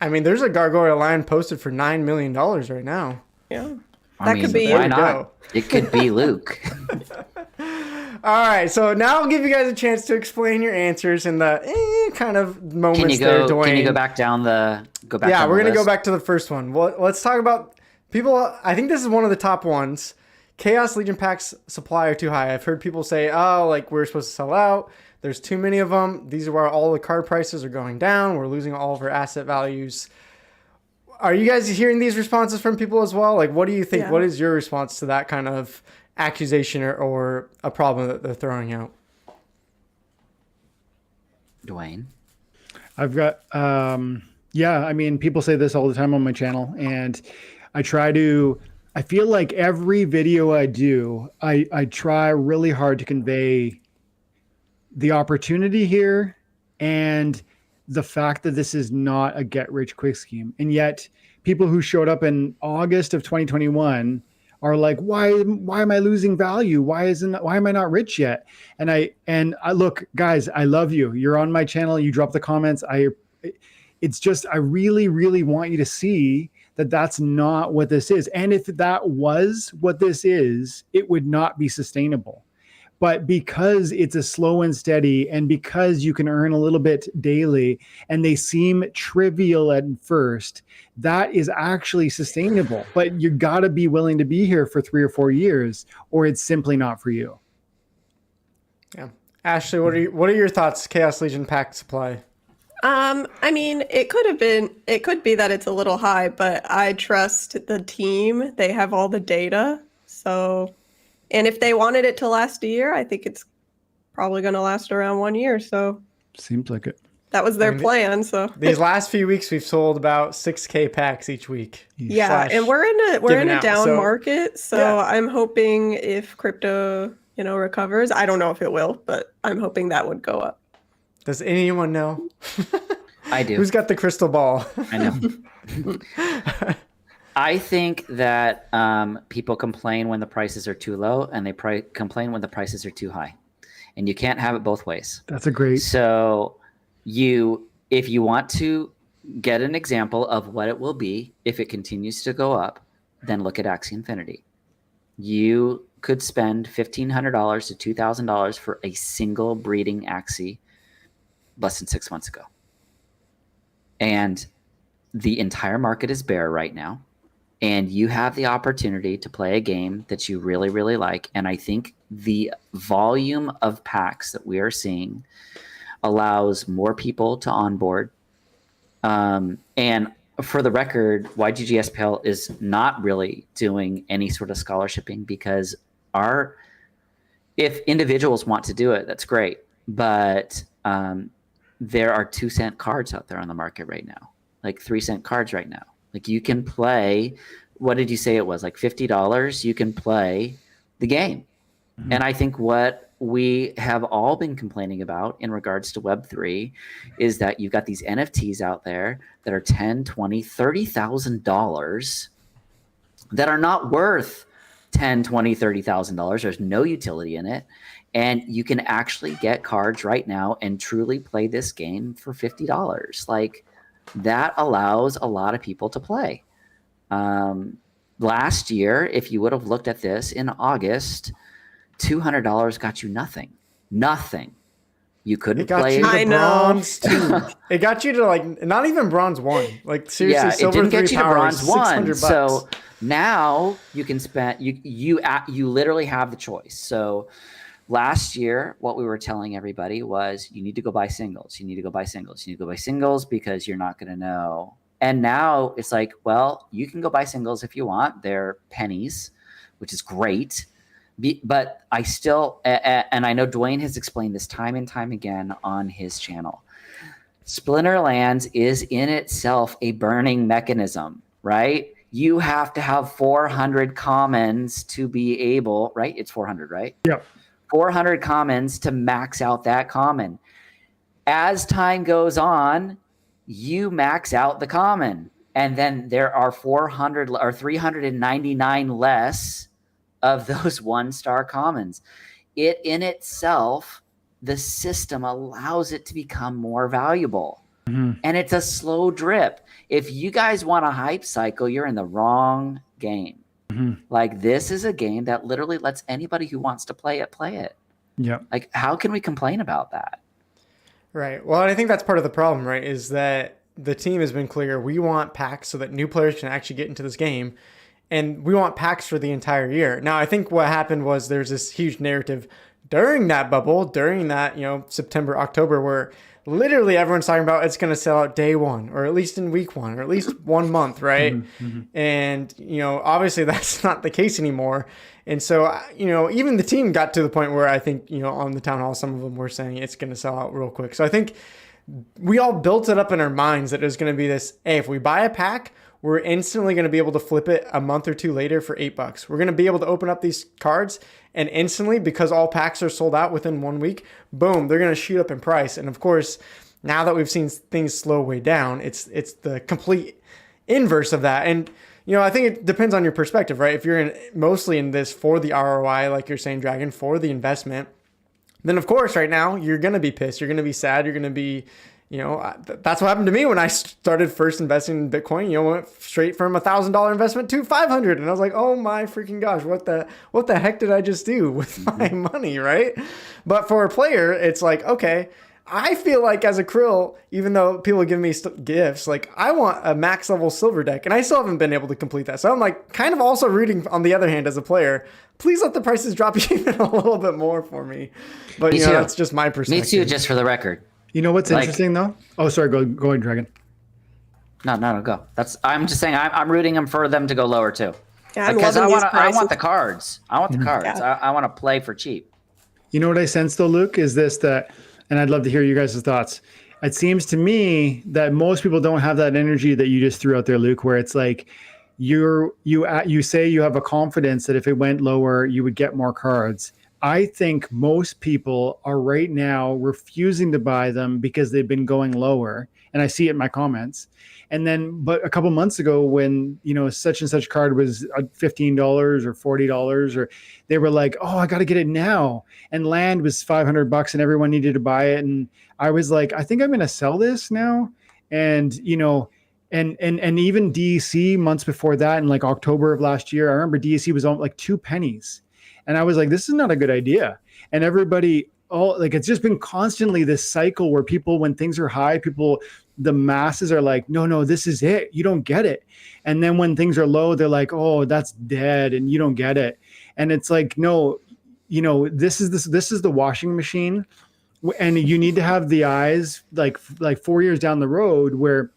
I mean, there's a gargoyle lion posted for $9 million right now. Yeah. I That could be mean, why you. not? It could be Luke. All right, so now I'll give you guys a chance to explain your answers in the kind of moments Can you there, go? Dwayne. Can you go back down the? Yeah, down we're the going to go list? back to the first one. Well, let's talk about people. I think this is one of the top ones. Chaos Legion packs supply are too high. I've heard people say, oh, like we're supposed to sell out. There's too many of them. These are where all the card prices are going down. We're losing all of our asset values. Are you guys hearing these responses from people as well? Like, what do you think? Yeah. What is your response to that kind of accusation or a problem that they're throwing out? Dwayne. I've got, yeah, I mean, people say this all the time on my channel, and I feel like every video I do, I try really hard to convey the opportunity here and the fact that this is not a get rich quick scheme. And yet people who showed up in August of 2021 are like, why am I losing value? Why am I not rich yet? And I look, guys, I love you. You're on my channel. You drop the comments. It's just, I really, really want you to see that that's not what this is. And if that was what this is, it would not be sustainable. But because it's a slow and steady, and because you can earn a little bit daily and they seem trivial at first, that is actually sustainable. But you got to be willing to be here for 3 or 4 years, or it's simply not for you. Yeah. Ashley, what are your thoughts? Chaos Legion pack supply. I mean, it could be that it's a little high, but I trust the team. They have all the data. So, and if they wanted it to last a year, I think it's probably going to last around 1 year. So Seems like it. that was their plan. So These last few weeks, we've sold about 6K packs each week. yeah, and we're in giving a out, down so- market. So Yeah. I'm hoping if crypto, recovers, I don't know if it will, but I'm hoping that would go up. Does anyone know? I do. Who's got the crystal ball? I know. I think that people complain when the prices are too low, and they complain when the prices are too high, and you can't have it both ways. That's a great. So if you want to get an example of what it will be if it continues to go up, then look at Axie Infinity. You could spend $1,500 to $2,000 for a single breeding Axie less than 6 months ago. And the entire market is bare right now. And you have the opportunity to play a game that you really, really like. And I think the volume of packs that we are seeing allows more people to onboard. And for the record, YGG SPL is not really doing any sort of scholarshiping because if individuals want to do it, that's great. But there are 2-cent cards out there on the market right now, like 3-cent cards right now. Like you can play, what did you say it was? Like $50, you can play the game. Mm-hmm. And I think what we have all been complaining about in regards to Web3 is that you've got these NFTs out there that are $10, $20, $30,000 that are not worth $10, $20, $30,000. There's no utility in it. And you can actually get cards right now and truly play this game for $50. Like that allows a lot of people to play. Last year, if you would have looked at this in August, $200 got you nothing. You couldn't It got play. you I to know. bronze 2. It got you to like not even bronze 1. Like seriously, Yeah, it silver didn't 3 get you to power bronze is one. $600. So now you can spend you literally have the choice. So last year, what we were telling everybody was you need to go buy singles. You need to go buy singles. You need to go buy singles because you're not going to know. And now it's like, well, you can go buy singles if you want. They're pennies, which is great. But I still, and I know Dwayne has explained this time and time again on his channel. Splinterlands is in itself a burning mechanism, right? You have to have 400 commons to be able, right? It's 400, right? Yep. 400 commons to max out that common. As time goes on, you max out the common, and then there are 400 or 399 less of those 1-star commons. It in itself, the system allows it to become more valuable. And it's a slow drip. If you guys want a hype cycle, you're in the wrong game. Like, this is a game that literally lets anybody who wants to play it. Yeah. Like, how can we complain about that? Right. Well, I think that's part of the problem, right? Is that the team has been clear. We want packs so that new players can actually get into this game. And we want packs for the entire year. Now, I think what happened was there's this huge narrative during that bubble, during that, September, October, where literally everyone's talking about it's going to sell out day 1, or at least in week 1, or at least 1 month, right? And, obviously that's not the case anymore. And so, even the team got to the point where I think, on the town hall, some of them were saying it's going to sell out real quick. So I think we all built it up in our minds that it was going to be this, hey, if we buy a pack, we're instantly going to be able to flip it a month or 2 later for $8. We're going to be able to open up these cards and instantly, because all packs are sold out within 1 week, boom, they're going to shoot up in price. And of course, now that we've seen things slow way down, it's the complete inverse of that. And, I think it depends on your perspective, right? If you're mostly in this for the ROI, like you're saying, Dragon, for the investment, then of course, right now, you're going to be pissed. You're going to be sad. You're going to be, that's what happened to me when I started first investing in Bitcoin. Went straight from $1,000 investment to 500, and I was like, "Oh my freaking gosh, what the heck did I just do with my money?" Right? But for a player, it's like, okay, I feel like as a Krill, even though people give me gifts, like I want a max level silver deck, and I still haven't been able to complete that. So I'm like, kind of also rooting on the other hand as a player. Please let the prices drop even a little bit more for me. But that's just my perspective. Me too, just for the record. You know what's interesting though? Oh, sorry. Go ahead, Dragon. No, go. I'm just saying I'm rooting them for them to go lower too. Yeah, because I want the prices. cards. I want the cards. Yeah. I want to play for cheap. You know what I sense though, Luke, is that, and I'd love to hear you guys' thoughts. It seems to me that most people don't have that energy that you just threw out there, Luke, where it's like you say you have a confidence that if it went lower, you would get more cards. I think most people are right now refusing to buy them because they've been going lower. And I see it in my comments. And then, but a couple months ago when, such and such card was $15 or $40, or they were like, oh, I got to get it now. And land was $500 and everyone needed to buy it. And I was like, I think I'm going to sell this now. And, and even DEC months before that, in like October of last year, I remember DEC was on like 2 pennies. And I was like, this is not a good idea. And everybody, it's just been constantly this cycle where people, when things are high, the masses are like, no, this is it. You don't get it. And then when things are low, they're like, oh, that's dead and you don't get it. And it's like, no, this is the washing machine. And you need to have the eyes like 4 years down the road where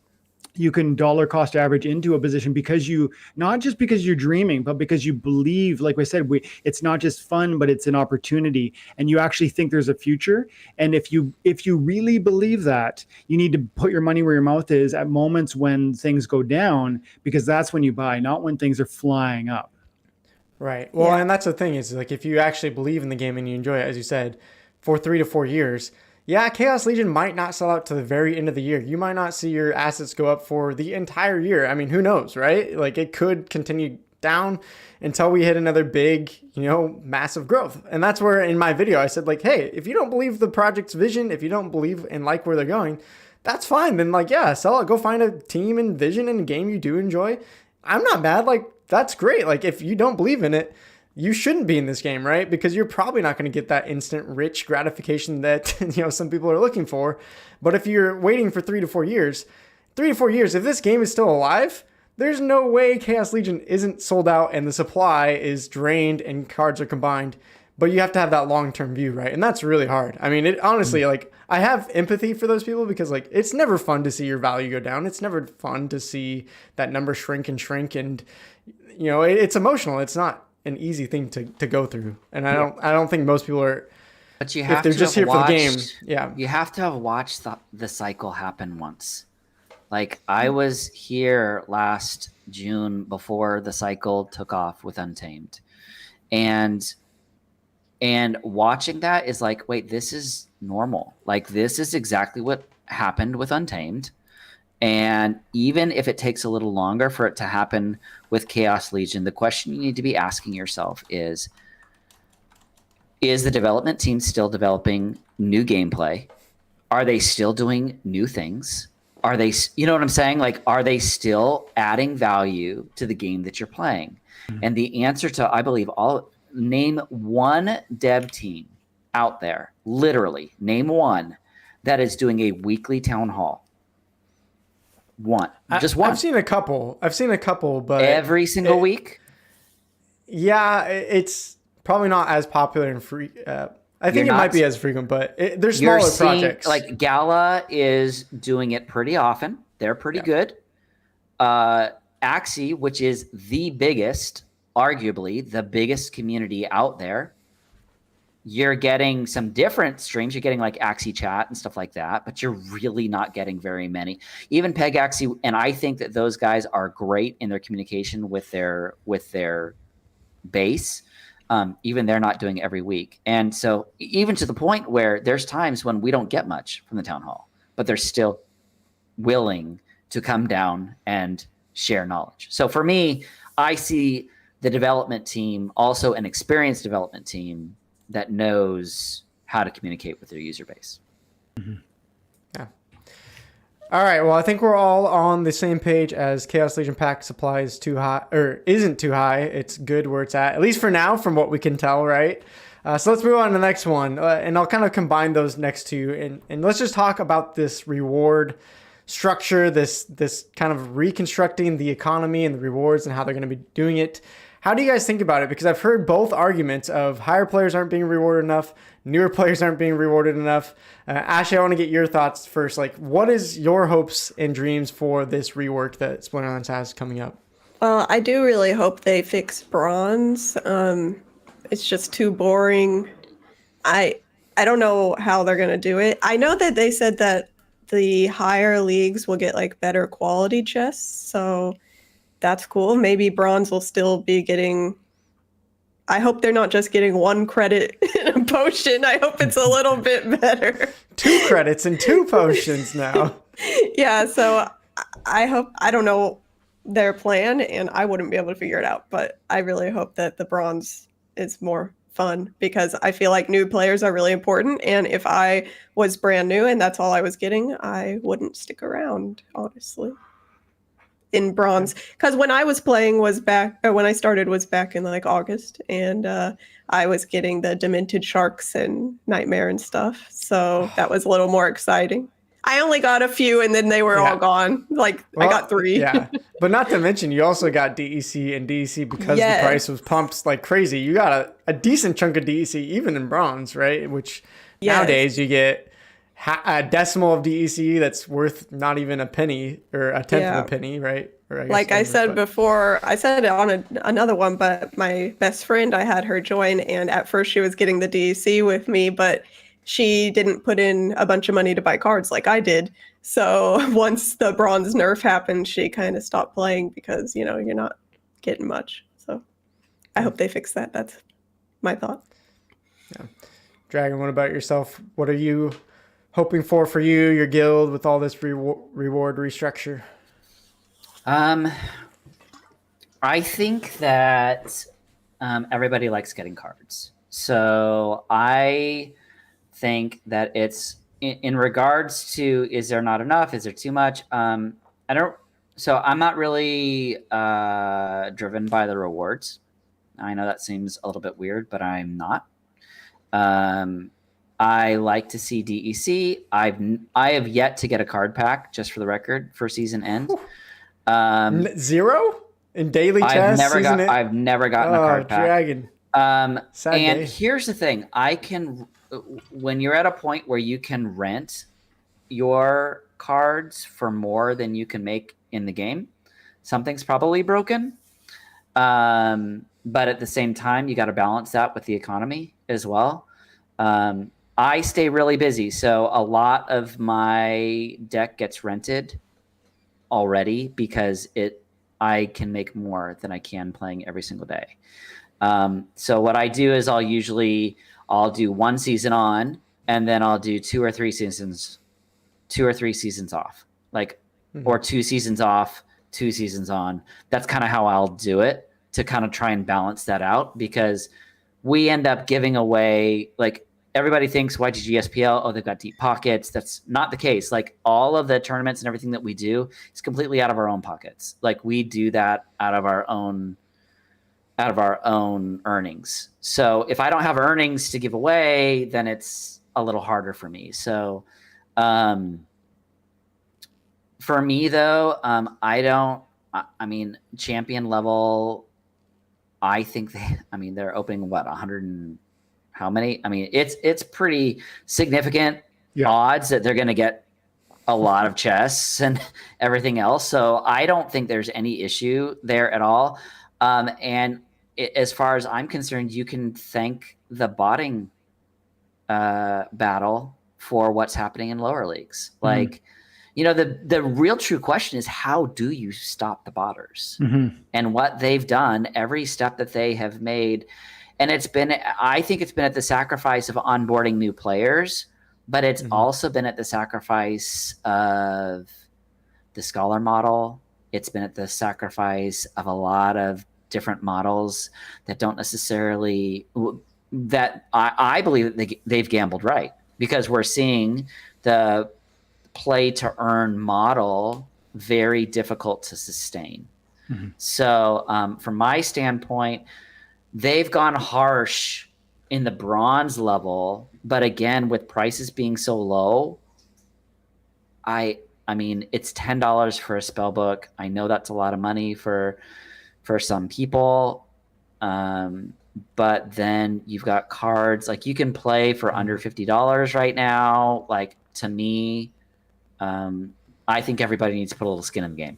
you can dollar cost average into a position because not just because you're dreaming, but because you believe, like I said, it's not just fun, but it's an opportunity and you actually think there's a future. And if you really believe that, you need to put your money where your mouth is at moments when things go down, because that's when you buy, not when things are flying up. Right. Well, and that's the thing is like, if you actually believe in the game and you enjoy it, as you said, for 3 to 4 years, yeah, Chaos Legion might not sell out to the very end of the year. You might not see your assets go up for the entire year. I mean, who knows, right? Like it could continue down until we hit another big, massive growth. And that's where in my video I said like, hey, if you don't believe the project's vision, if you don't believe and like where they're going, that's fine. Then like, yeah, sell it. Go find a team and vision and a game you do enjoy. I'm not mad. Like that's great. Like if you don't believe in it, you shouldn't be in this game, right? Because you're probably not going to get that instant rich gratification that, you know, some people are looking for. But if you're waiting for 3 to 4 years, if this game is still alive, there's no way Chaos Legion isn't sold out and the supply is drained and cards are combined. But you have to have that long-term view, right? And that's really hard. I mean, it honestly, like, I have empathy for those people because, like, it's never fun to see your value go down. It's never fun to see that number shrink. And, you know, it's emotional. It's not an easy thing to go through. And I don't think most people are, but you have if they're to just have here for the watched, game. Yeah. You have to have watched the cycle happen once. Like, I was here last June before the cycle took off with Untamed. And watching that is like, wait, this is normal. Like, this is exactly what happened with Untamed. And even if it takes a little longer for it to happen with Chaos Legion, the question you need to be asking yourself is the development team still developing new gameplay? Are they still doing new things? Are they, you know what I'm saying? Like, are they still adding value to the game that you're playing? Mm-hmm. And the answer to, I believe, name one dev team out there, literally, name one that is doing a weekly town hall. One. Just one. I've seen a couple, but every single week? Yeah, it's probably not as popular and free. I think it might be as frequent, but they're smaller projects. Like, Gala is doing it pretty often. They're pretty good. Axie, which is the biggest, arguably the biggest community out there, you're getting some different streams. You're getting like Axie chat and stuff like that, but you're really not getting very many. Even Peg Axie, and I think that those guys are great in their communication with their base. Even they're not doing it every week. And so even to the point where there's times when we don't get much from the town hall, but they're still willing to come down and share knowledge. So for me, I see the development team, also an experienced development team that knows how to communicate with their user base. Mm-hmm. Yeah. All right. Well, I think we're all on the same page as Chaos Legion pack supply is too high, or isn't too high. It's good where it's at least for now, from what we can tell, right? So let's move on to the next one, and I'll kind of combine those next two, and let's just talk about this reward structure, this kind of reconstructing the economy and the rewards and how they're going to be doing it. How do you guys think about it? Because I've heard both arguments of higher players aren't being rewarded enough, newer players aren't being rewarded enough. Ashley, I want to get your thoughts first. Like, what is your hopes and dreams for this rework that Splinterlands has coming up? Well, I do really hope they fix bronze. It's just too boring. I don't know how they're going to do it. I know that they said that the higher leagues will get like better quality chests, so that's cool. Maybe bronze will still be getting, I hope they're not just getting 1 credit in a potion. I hope it's a little bit better. 2 credits and 2 potions now. Yeah, so I don't know their plan, and I wouldn't be able to figure it out, but I really hope that the bronze is more fun, because I feel like new players are really important, and if I was brand new and that's all I was getting, I wouldn't stick around, honestly, in bronze. Because when I was playing when I started was back in like August, and I was getting the demented sharks and nightmare and stuff, so that was a little more exciting. I only got a few, and then they were all gone. Like, well, I got 3. Yeah, but not to mention, you also got DEC and DEC because the price was pumped like crazy. You got a decent chunk of DEC, even in bronze, right? Which nowadays you get a decimal of DEC that's worth not even a penny or a tenth of a penny, right? Or like I said before, I said it on another one, but my best friend, I had her join, and at first she was getting the DEC with me, but she didn't put in a bunch of money to buy cards like I did. So once the bronze nerf happened, she kind of stopped playing because, you know, you're not getting much. So I hope they fix that. That's my thought. Yeah. Dragon, what about yourself? What are you hoping for you, your guild, with all this reward restructure? I think that everybody likes getting cards. So I think that it's in regards to, is there not enough? Is there too much? I'm not really driven by the rewards. I know that seems a little bit weird, but I'm not. I like to see DEC. I have yet to get a card pack, just for the record, for season end. Zero in daily test. I've never gotten a card pack. Dragon. And day. here's the thing: when you're at a point where you can rent your cards for more than you can make in the game, something's probably broken. But at the same time, you got to balance that with the economy as well. I stay really busy, so a lot of my deck gets rented already because I can make more than I can playing every single day. So what I do is I'll do one season on, and then I'll do 2 or 3 seasons off, or 2 seasons off, 2 seasons on. That's kind of how I'll do it, to kind of try and balance that out, because we end up giving away, everybody thinks YGG SPL, they've got deep pockets. That's not the case. All of the tournaments and everything that we do is completely out of our own pockets. We do that out of our own earnings. So if I don't have earnings to give away, then it's a little harder for me. So for me though, champion level, I think they're opening 100 and how many? It's pretty significant odds that they're going to get a lot of chests and everything else. So I don't think there's any issue there at all. As far as I'm concerned, you can thank the botting battle for what's happening in lower leagues. The real true question is, how do you stop the botters? And what they've done, every step that they have made. And I think it's been at the sacrifice of onboarding new players, but it's also been at the sacrifice of the scholar model. It's been at the sacrifice of a lot of different models that don't necessarily, that I believe that they've gambled right, because we're seeing the play to earn model very difficult to sustain. So from my standpoint, they've gone harsh in the bronze level, but again, with prices being so low, it's $10 for a spell book. I know that's a lot of money for some people, but then you've got cards you can play for under $50 right now. To me, I think everybody needs to put a little skin in the game.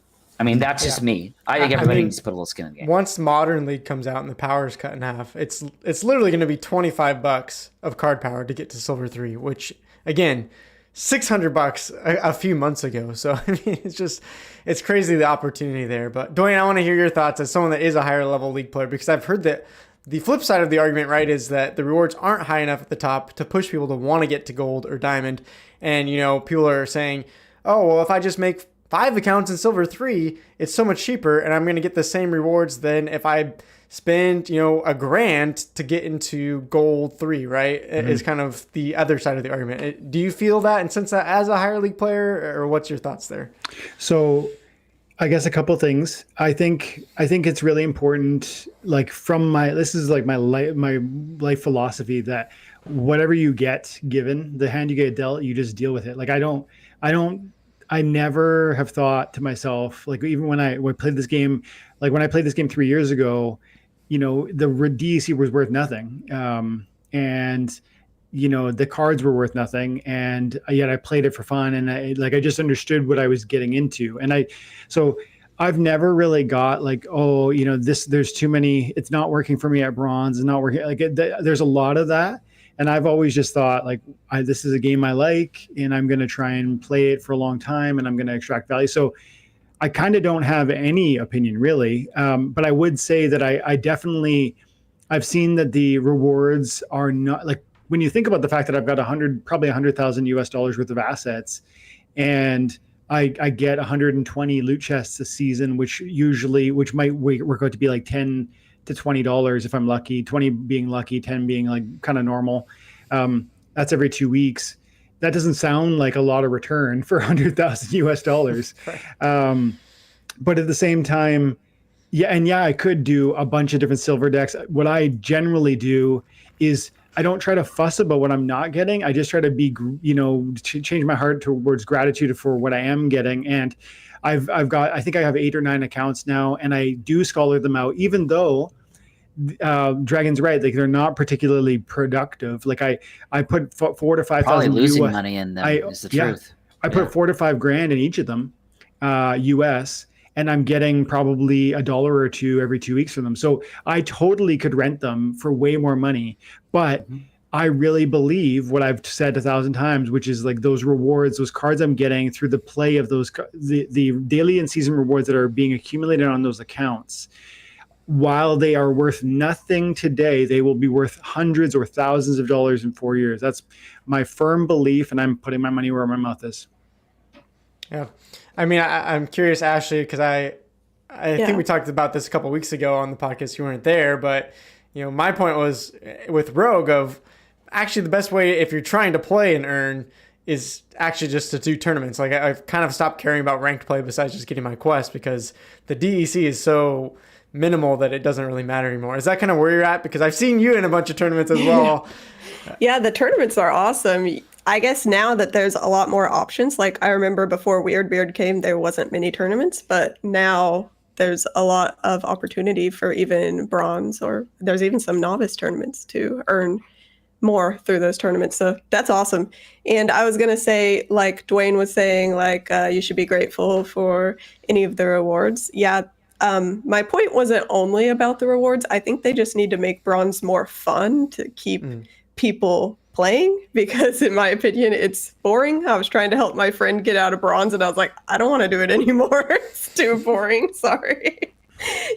That's just me. I think everybody needs to put a little skin in the game. Once Modern League comes out and the power is cut in half, it's literally going to be $25 of card power to get to Silver 3, which again, $600 a few months ago. So it's crazy, the opportunity there. But Dwayne, I want to hear your thoughts as someone that is a higher level league player, because I've heard that the flip side of the argument, right, is that the rewards aren't high enough at the top to push people to want to get to gold or diamond. And people are saying, oh, well, if I just make 5 accounts in Silver 3, it's so much cheaper, and I'm going to get the same rewards than if I spend, $1,000 to get into Gold 3, right? Is kind of the other side of the argument. Do you feel that and sense that as a higher league player, or what's your thoughts there? So I guess a couple things. I think it's really important, this is my life philosophy, that whatever you get given, the hand you get dealt, you just deal with it. I never have thought to myself, even when I played this game, when I played this game 3 years ago, the DEC was worth nothing. And the cards were worth nothing. And yet I played it for fun. And I just understood what I was getting into. And so I've never really got there's too many, it's not working for me at bronze, it's not working. There's a lot of that. And I've always just thought this is a game I like, and I'm going to try and play it for a long time, and I'm going to extract value. So I kind of don't have any opinion really. But I would say that I've seen that the rewards are not, when you think about the fact that I've got probably $100,000 worth of assets, and I get 120 loot chests a season, which might work out to be $10 to $20 if I'm lucky, 20 being lucky, 10 being kind of normal. That's every 2 weeks. That doesn't sound like a lot of return for $100,000 US. But at the same time, Yeah, and yeah, I could do a bunch of different silver decks. What I generally do is I don't try to fuss about what I'm not getting. I just try to be, change my heart towards gratitude for what I am getting. And I've got, I think I have 8 or 9 accounts now, and I do scholar them out, even though Dragon's right, like they're not particularly productive. Like I put 4 to 5 Probably thousand losing money in them is the truth. I put 4 to 5 grand in each of them, US, and I'm getting probably $1 or $2 every 2 weeks from them. So I totally could rent them for way more money. But I really believe what I've said 1,000 times, which is like those rewards, those cards I'm getting through the play of those, the daily and season rewards that are being accumulated on those accounts. While they are worth nothing today, they will be worth hundreds or thousands of dollars in 4 years. That's my firm belief, and I'm putting my money where my mouth is. Yeah. I mean, I'm curious, Ashley, because I think we talked about this a couple of weeks ago on the podcast. You weren't there, but my point was with Rogue of actually the best way if you're trying to play and earn is actually just to do tournaments. Like I've kind of stopped caring about ranked play besides just getting my quest because the DEC is so minimal that it doesn't really matter anymore. Is that kind of where you're at? Because I've seen you in a bunch of tournaments as well. Yeah, the tournaments are awesome. I guess now that there's a lot more options, like I remember before Weirdbeard came, there wasn't many tournaments, but now there's a lot of opportunity for even bronze, or there's even some novice tournaments to earn more through those tournaments. So that's awesome. And I was going to say, like Dwayne was saying, like you should be grateful for any of the rewards. Yeah. My point wasn't only about the rewards. I think they just need to make bronze more fun to keep people playing, because in my opinion, it's boring. I was trying to help my friend get out of bronze and I was like, I don't want to do it anymore. It's too boring. Sorry.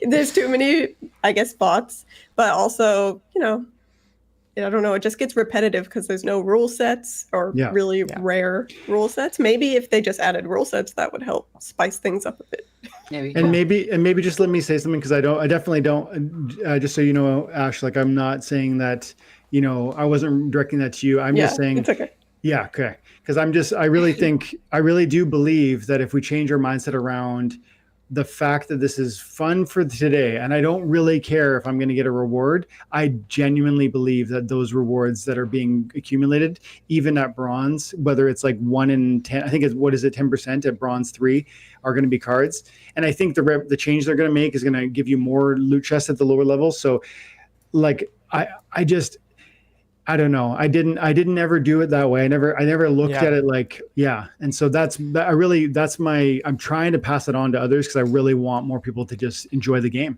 There's too many, I guess, bots, but also, I don't know, it just gets repetitive because there's no rule sets or really rare rule sets. Maybe if they just added rule sets, that would help spice things up a bit. Maybe just let me say something, because I definitely don't, just so you know, Ash, like I'm not saying that, I wasn't directing that to you. I'm just saying, it's okay. Yeah. Okay. Because I really do believe that if we change our mindset around the fact that this is fun for today, and I don't really care if I'm going to get a reward, I genuinely believe that those rewards that are being accumulated, even at bronze, whether it's like 1 in 10, I think it's, 10% at bronze 3 are going to be cards. And I think the change they're going to make is going to give you more loot chests at the lower levels. So like, I don't know. I didn't ever do it that way. I never looked at it like, And so I'm trying to pass it on to others because I really want more people to just enjoy the game.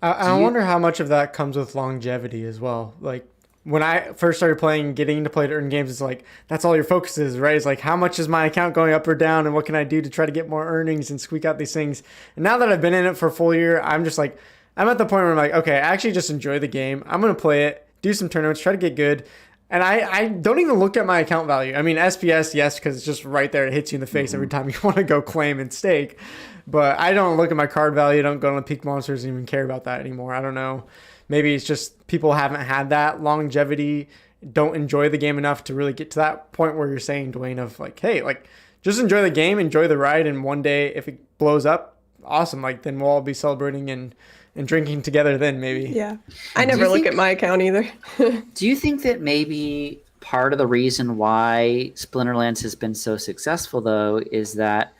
I wonder how much of that comes with longevity as well. Like when I first started playing, getting to play to earn games, it's like, that's all your focus is, right? It's like, how much is my account going up or down? And what can I do to try to get more earnings and squeak out these things? And now that I've been in it for a full year, I'm just like, I'm at the point where I'm like, okay, I actually just enjoy the game. I'm going to play it, do some tournaments, try to get good. And I don't even look at my account value. I mean, SPS, yes, because it's just right there. It hits you in the face every time you want to go claim and stake. But I don't look at my card value. I don't go on Peak Monsters and even care about that anymore. I don't know. Maybe it's just people haven't had that longevity, don't enjoy the game enough to really get to that point where you're saying, Dwayne, of like, hey, like, just enjoy the game, enjoy the ride. And one day, if it blows up, awesome. Like, then we'll all be celebrating and drinking together then, maybe. Yeah. I never look at my account either. Do you think that maybe part of the reason why Splinterlands has been so successful, though, is that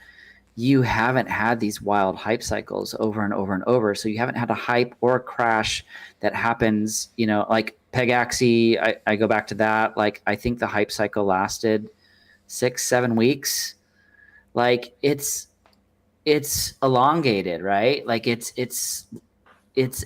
you haven't had these wild hype cycles over and over and over? So you haven't had a hype or a crash that happens, like Pegaxi, I go back to that. Like, I think the hype cycle lasted 6-7 weeks. Like, it's elongated, right? Like, it's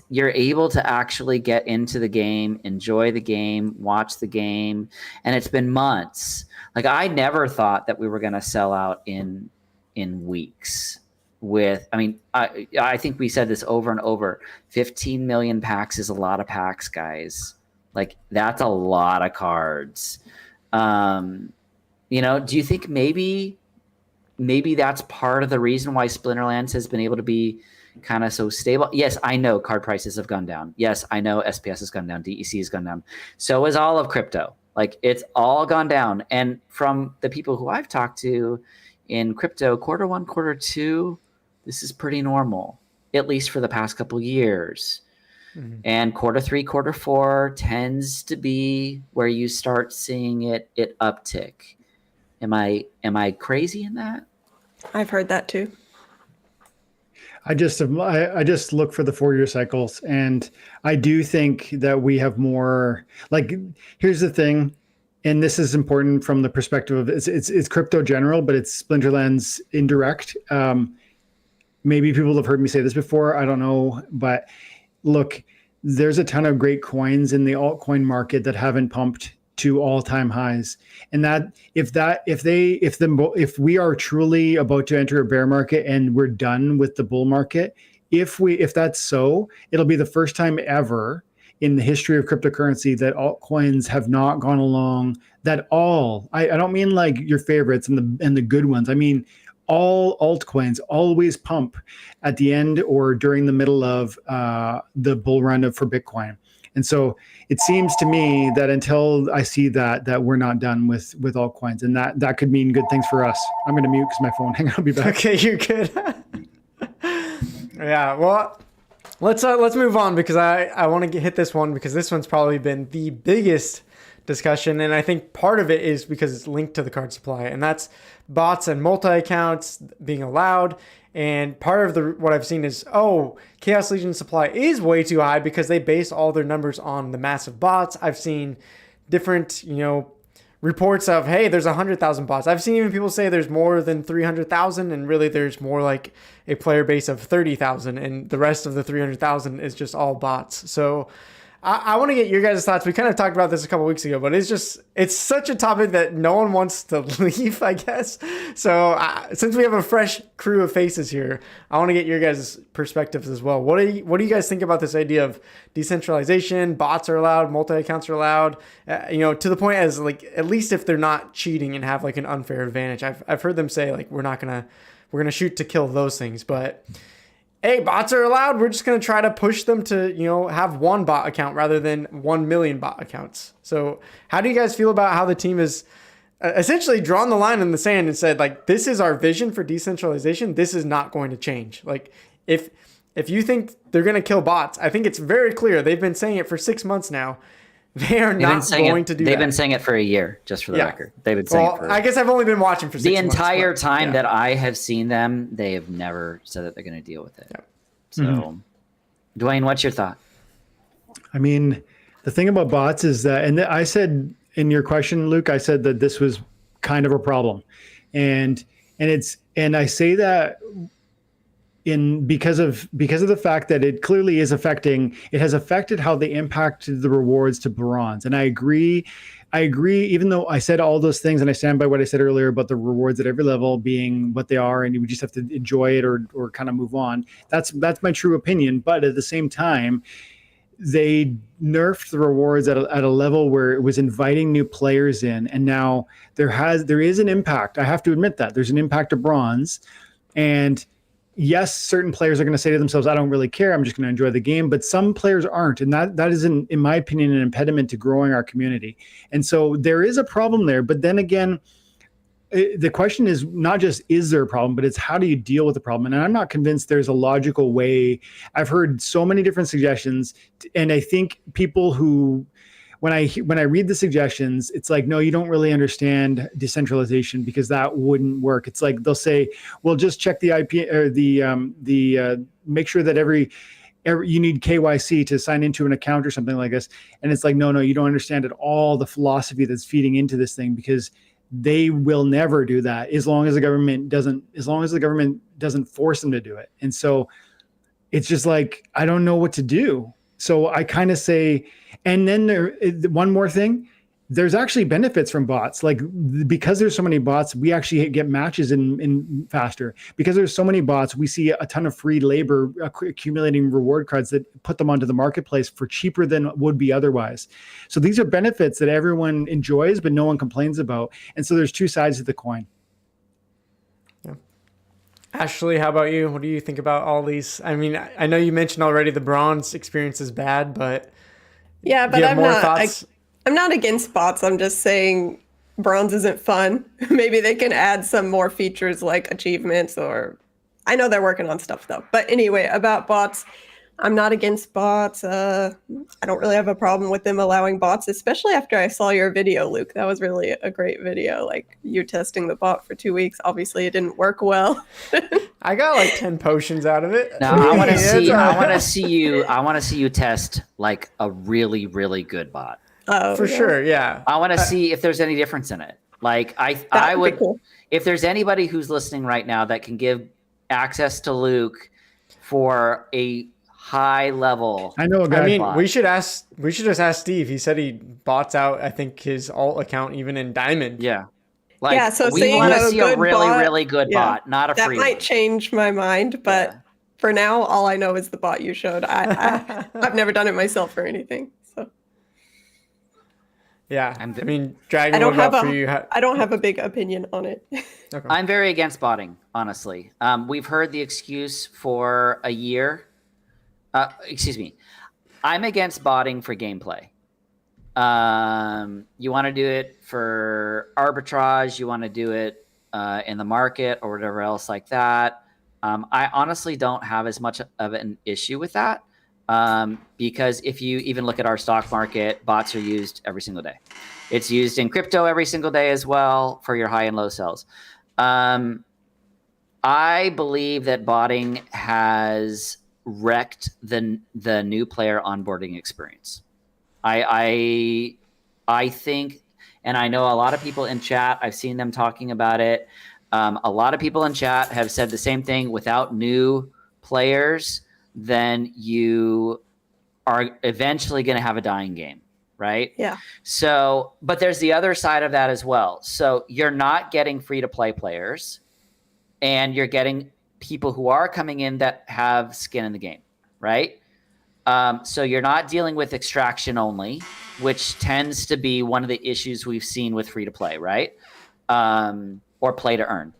you're able to actually get into the game, enjoy the game, watch the game, and it's been months. Like, I never thought that we were going to sell out in weeks. I think we said this over and over. 15 million packs is a lot of packs, guys. Like, that's a lot of cards. Do you think maybe that's part of the reason why Splinterlands has been able to be kind of so stable? Yes, I know card prices have gone down. Yes, I know SPS has gone down. DEC has gone down. So has all of crypto. Like, it's all gone down. And from the people who I've talked to in crypto, Q1, Q2, this is pretty normal. at least for the past couple years. And quarter 3, quarter 4 tends to be where you start seeing it uptick. Am I crazy in that? I've heard that too. I just look for the 4-year cycles, and I do think that we have more. Like, here's the thing, and this is important from the perspective of it's crypto general, but it's Splinterlands indirect. Maybe people have heard me say this before. I don't know, but look, there's a ton of great coins in the altcoin market that haven't pumped to all-time highs, and that if we are truly about to enter a bear market and we're done with the bull market, if that's so, it'll be the first time ever in the history of cryptocurrency that altcoins have not gone along. That all, I don't mean like your favorites and the good ones. I mean all altcoins always pump at the end or during the middle of the bull run for Bitcoin. And so it seems to me that until I see that we're not done with altcoins, and that could mean good things for us. I'm going to mute because my phone. Hang on, I'll be back. Okay, you're good. Yeah, well, let's move on, because I want to hit this one, because this one's probably been the biggest discussion, and I think part of it is because it's linked to the card supply, and that's bots and multi-accounts being allowed. And part of what I've seen is, Chaos Legion supply is way too high because they base all their numbers on the massive bots. I've seen different, reports of, hey, there's 100,000 bots. I've seen even people say there's more than 300,000, and really there's more like a player base of 30,000, and the rest of the 300,000 is just all bots. So I want to get your guys' thoughts. We kind of talked about this a couple weeks ago, but it's such a topic that no one wants to leave, I guess. So since we have a fresh crew of faces here, I want to get your guys' perspectives as well. What do you guys think about this idea of decentralization? Bots are allowed, multi-accounts are allowed, to the point as, like, at least if they're not cheating and have like an unfair advantage. I've heard them say, like, we're gonna shoot to kill those things, but hey, bots are allowed. We're just going to try to push them to, have one bot account rather than 1 million bot accounts. So how do you guys feel about how the team is essentially drawn the line in the sand and said, like, this is our vision for decentralization. This is not going to change. Like, if you think they're going to kill bots, I think it's very clear. They've been saying it for 6 months now. They are not going to do that. They've been saying it for a year, just for the record. They've been saying it for... I guess I've only been watching for 6 months. The entire time that I have seen them, they have never said that they're going to deal with it. Yeah. So, Dwayne, what's your thought? I mean, the thing about bots is that, and I said in your question, Luke, I said that this was kind of a problem. And I say that because of the fact that it clearly is it has affected how they impact the rewards to bronze. And I agree, even though I said all those things, and I stand by what I said earlier about the rewards at every level being what they are, and you just have to enjoy it or kind of move on. That's my true opinion. But at the same time, they nerfed the rewards at a level where it was inviting new players in. And now there is an impact. I have to admit that there's an impact to bronze. And yes, certain players are going to say to themselves, I don't really care. I'm just going to enjoy the game. But some players aren't. And that is, in my opinion, an impediment to growing our community. And so there is a problem there. But then again, the question is not just, is there a problem, but it's how do you deal with the problem? And I'm not convinced there's a logical way. I've heard so many different suggestions. And I think people who, when I read the suggestions, it's like, no, you don't really understand decentralization, because that wouldn't work. It's like they'll say, well, just check the IP or make sure that every you need KYC to sign into an account or something like this. And it's like, no, you don't understand at all the philosophy that's feeding into this thing, because they will never do that as long as the government doesn't force them to do it. And so it's just like, I don't know what to do. So I kind of say, and then one more thing, there's actually benefits from bots. Like, because there's so many bots, we actually get matches in faster. Because there's so many bots, we see a ton of free labor accumulating reward cards that put them onto the marketplace for cheaper than would be otherwise. So these are benefits that everyone enjoys, but no one complains about. And so there's two sides to the coin. Yeah. Ashley, how about you? What do you think about all these? I mean, I know you mentioned already the bronze experience is bad, but yeah, but I'm not against bots. I'm just saying bronze isn't fun. Maybe they can add some more features like achievements or I know they're working on stuff though. But anyway, about bots, I'm not against bots. I don't really have a problem with them allowing bots, especially after I saw your video, Luke. That was really a great video. Like you testing the bot for 2 weeks. Obviously, it didn't work well. I got like 10 potions out of it. Now I want to see. I want to see you. I want to see you test like a really, really good bot. Oh, For sure, yeah. I want to see if there's any difference in it. Like I would. Cool. If there's anybody who's listening right now that can give access to Luke for a high level. I know a guy. I mean, bot. we should just ask Steve. He said he bots out, I think, his alt account even in Diamond. Yeah. Like, Yeah, so we seeing want to a see a good really, bot- really good yeah, bot, not a That free might one. change my mind, but Yeah. for now, all I know is the bot you showed. I've never done it myself or anything. So Yeah. I'm- I mean, Dragon, I don't what have about a for you? I don't have a big opinion on it. Okay. I'm very against botting, honestly. We've heard the excuse for a year. Excuse me. I'm against botting for gameplay. You want to do it for arbitrage. You want to do it in the market or whatever else like that. I honestly don't have as much of an issue with that because if you even look at our stock market, bots are used every single day. It's used in crypto every single day as well for your high and low sells. I believe that botting has wrecked the new player onboarding experience. I think, and I know a lot of people in chat, I've seen them talking about it. A lot of people in chat have said the same thing. Without new players, then you are eventually going to have a dying game, right? Yeah. So, but there's the other side of that as well. So you're not getting free-to-play players, and you're getting people who are coming in that have skin in the game, right? So you're not dealing with extraction only, which tends to be one of the issues we've seen with free-to-play, right? Or play to earn.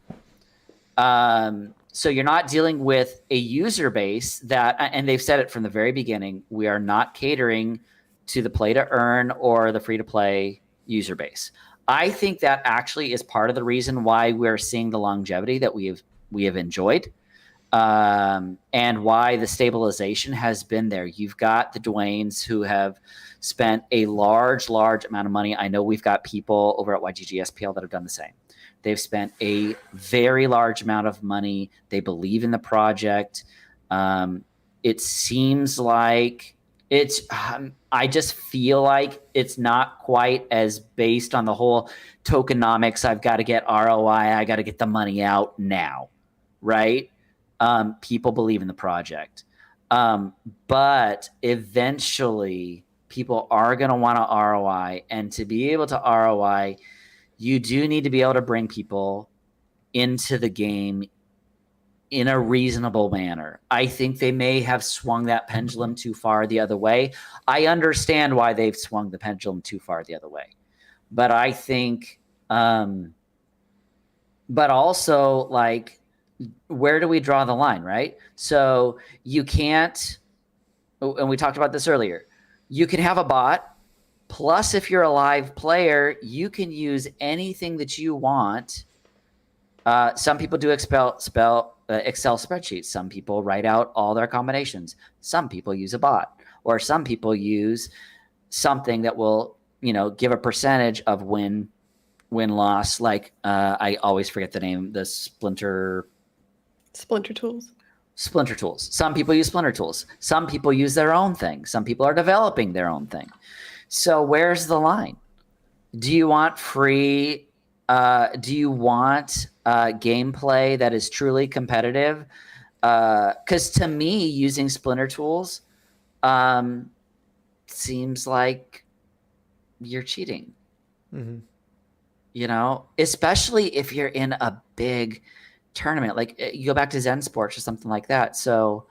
So you're not dealing with a user base that, and they've said it from the very beginning, we are not catering to the play to earn or the free to play user base. I think that actually is part of the reason why we're seeing the longevity that we have enjoyed, and why the stabilization has been there. You've got the Dwaynes who have spent a large amount of money. I know we've got people over at YGG SPL that have done the same. They've spent a very large amount of money. They believe in the project. It seems like it's, I just feel like it's not quite as based on the whole tokenomics. I've got to get ROI. I got to get the money out now, right? People believe in the project. But eventually people are going to want to ROI, and to be able to ROI, you do need to be able to bring people into the game in a reasonable manner. I think they may have swung that pendulum too far the other way. I understand why they've swung the pendulum too far the other way. But I think, but also, like, where do we draw the line, right? So you can't, and we talked about this earlier, you can have a bot. Plus, if you're a live player, you can use anything that you want. Some people do Excel spreadsheets. Some people write out all their combinations. Some people use a bot, or some people use something that will, give a percentage of win loss. Like I always forget the name. The Splinter tools. Splinter tools. Some people use Splinter tools. Some people use their own thing. Some people are developing their own thing. So where's the line? Do you want free? Do you want gameplay that is truly competitive? Because to me, using Splinter tools seems like you're cheating. Mm-hmm. Especially if you're in a big tournament, like you go back to ZenSports or something like that. So,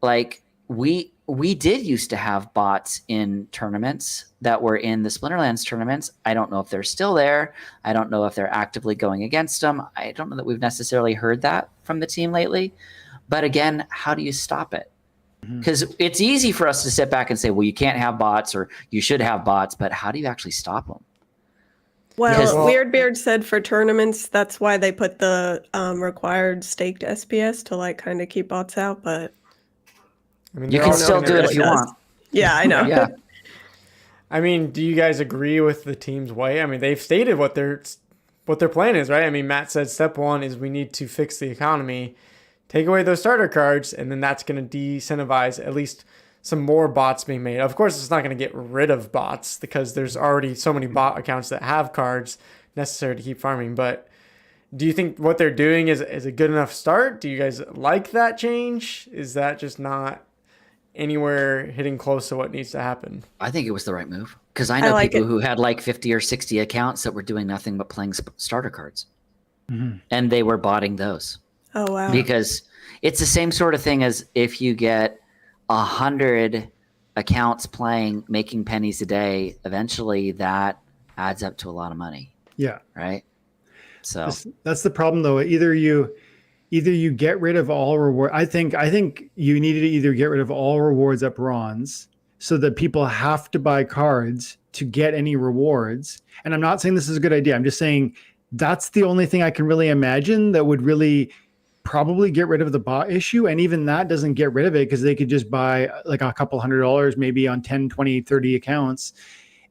like we did used to have bots in tournaments that were in the Splinterlands tournaments. I don't know if they're still there. I don't know if they're actively going against them. I don't know that we've necessarily heard that from the team lately. But again, how do you stop it? Because it's easy for us to sit back and say, well, you can't have bots or you should have bots, but how do you actually stop them? Well, Well- Weirdbeard said for tournaments, that's why they put the required staked SPS to like kind of keep bots out. But I mean, You they're can all still doing do it if really you does. want. yeah, I know. Yeah. I mean, do you guys agree with the team's way? I mean, they've stated what their plan is, right? I mean, Matt said step one is we need to fix the economy, take away those starter cards, and then that's going to de-incentivize at least some more bots being made. Of course, it's not going to get rid of bots because there's already so many bot accounts that have cards necessary to keep farming. But do you think what they're doing is a good enough start? Do you guys like that change? Is that just not anywhere hitting close to what needs to happen? I think it was the right move because I know like people it. who had like 50 or 60 accounts that were doing nothing but playing starter cards, and they were botting those Oh wow. because it's the same sort of thing as if you get 100 accounts playing, making pennies a day. Eventually, that adds up to a lot of money, Yeah. right? So That's the problem, though. Either you get rid of all reward. I think you needed to either get rid of all rewards at bronze, so that people have to buy cards to get any rewards. And I'm not saying this is a good idea. I'm just saying that's the only thing I can really imagine that would really probably get rid of the bot issue. And even that doesn't get rid of it because they could just buy like a couple $100 maybe on 10, 20, 30 accounts.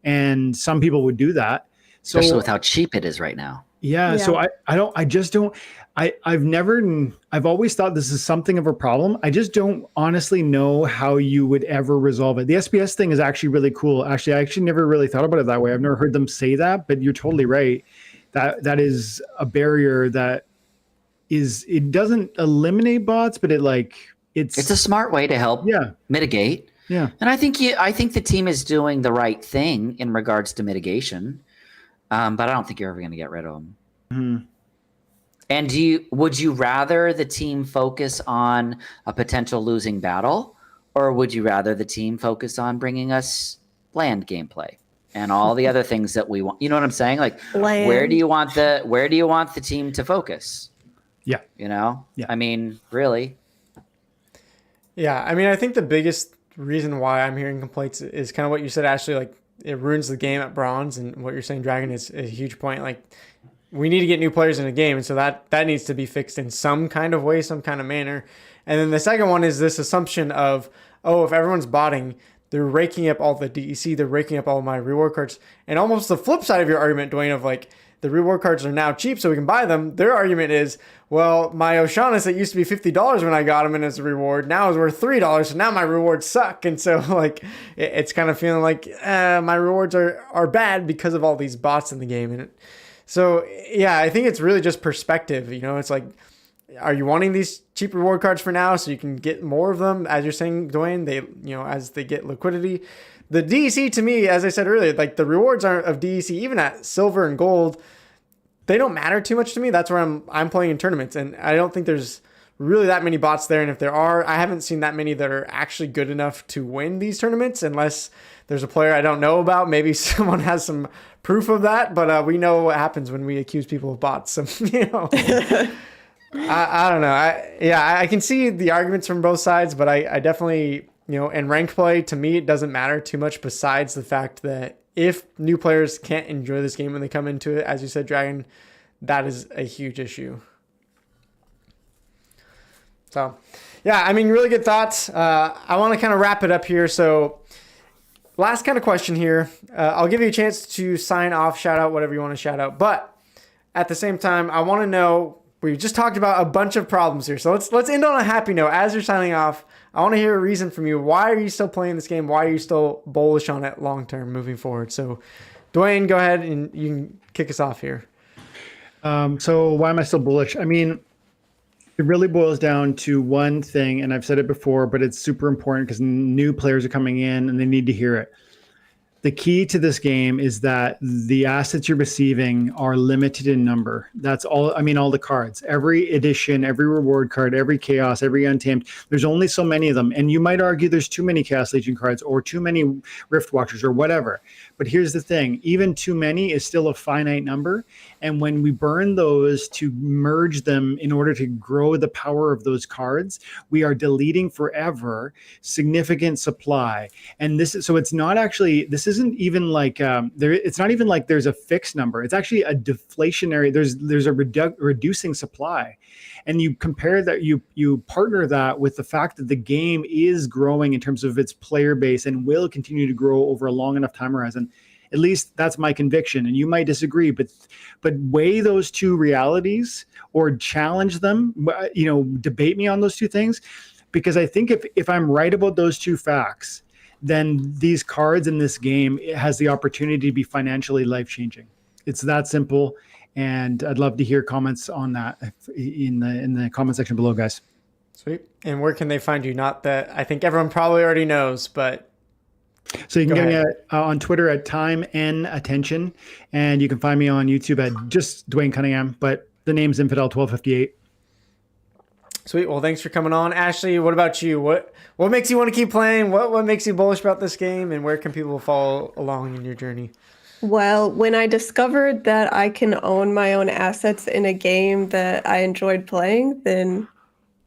And some people would do that. So especially with how cheap it is right now. yeah. So I've always thought this is something of a problem. I just don't honestly know how you would ever resolve it. The SPS thing is actually really cool. Actually, I actually never really thought about it that way. I've never heard them say that, but you're totally right. That is a barrier that it doesn't eliminate bots, but it's a smart way to help mitigate. Yeah. And I think the team is doing the right thing in regards to mitigation. But I don't think you're ever going to get rid of them. Mhm. And would you rather the team focus on a potential losing battle, or would you rather the team focus on bringing us land gameplay and all the other things that we want? You know what I'm saying? Like, Land. where do you want the team to focus? Yeah. You know? Yeah. I mean, really? Yeah, I mean, I think the biggest reason why I'm hearing complaints is kind of what you said, Ashley. Like, it ruins the game at bronze, and what you're saying, Dragon, is a huge point. Like, we need to get new players in the game, and so that needs to be fixed in some kind of way, some kind of manner. And then the second one is this assumption of, oh, if everyone's botting, they're raking up all the DEC, they're raking up all my reward cards. And almost the flip side of your argument, Dwayne, of like, the reward cards are now cheap so we can buy them. Their argument is, well, my Oceanus that used to be $50 when I got them in as a reward now is worth $3, so now my rewards suck. And so like it's kind of feeling like my rewards are bad because of all these bots in the game. And so yeah, I think it's really just perspective. You know, it's like, are you wanting these cheap reward cards for now so you can get more of them? As you're saying, Dwayne, as they get liquidity. The DEC, to me, as I said earlier, like the rewards aren't of DEC, even at silver and gold, they don't matter too much to me. That's where I'm playing in tournaments, and I don't think there's really that many bots there. And if there are, I haven't seen that many that are actually good enough to win these tournaments, unless there's a player I don't know about. Maybe someone has some proof of that, but we know what happens when we accuse people of bots. So, you know, I don't know. I can see the arguments from both sides, but I definitely, you know, in ranked play, to me, it doesn't matter too much besides the fact that if new players can't enjoy this game when they come into it, as you said, Dragon, that is a huge issue. So, yeah, I mean, really good thoughts. I want to kind of wrap it up here. So, last kind of question here. I'll give you a chance to sign off, shout out, whatever you want to shout out. But at the same time, I want to know, we just talked about a bunch of problems here. So let's end on a happy note. As you're signing off, I want to hear a reason from you. Why are you still playing this game? Why are you still bullish on it long term moving forward? So, Dwayne, go ahead and you can kick us off here. So why am I still bullish? I mean, it really boils down to one thing, and I've said it before, but it's super important because new players are coming in and they need to hear it. The key to this game is that the assets you're receiving are limited in number. That's all. I mean, all the cards, every edition, every reward card, every chaos, every untamed, there's only so many of them. And you might argue there's too many Chaos Legion cards or too many Rift Watchers or whatever. But here's the thing, even too many is still a finite number. And when we burn those to merge them in order to grow the power of those cards, we are deleting forever significant supply. And this is, so it's not actually, this isn't even like it's not even like there's a fixed number. It's actually a deflationary. There's a reducing supply, and you compare that, you partner that with the fact that the game is growing in terms of its player base and will continue to grow over a long enough time horizon. At least that's my conviction, and you might disagree, but weigh those two realities or challenge them. Debate me on those two things, because I think if I'm right about those two facts, then these cards in this game, it has the opportunity to be financially life-changing. It's that simple, and I'd love to hear comments on that in the comment section below, guys. Sweet. And where can they find you? Not that I think everyone probably already knows, but so you can get me on Twitter at Time N Attention, and you can find me on YouTube at just Dwayne Cunningham, but the name's Infidel1258. Sweet. Well, thanks for coming on, Ashley. What about you? What makes you want to keep playing? What makes you bullish about this game, and where can people follow along in your journey? Well, when I discovered that I can own my own assets in a game that I enjoyed playing, then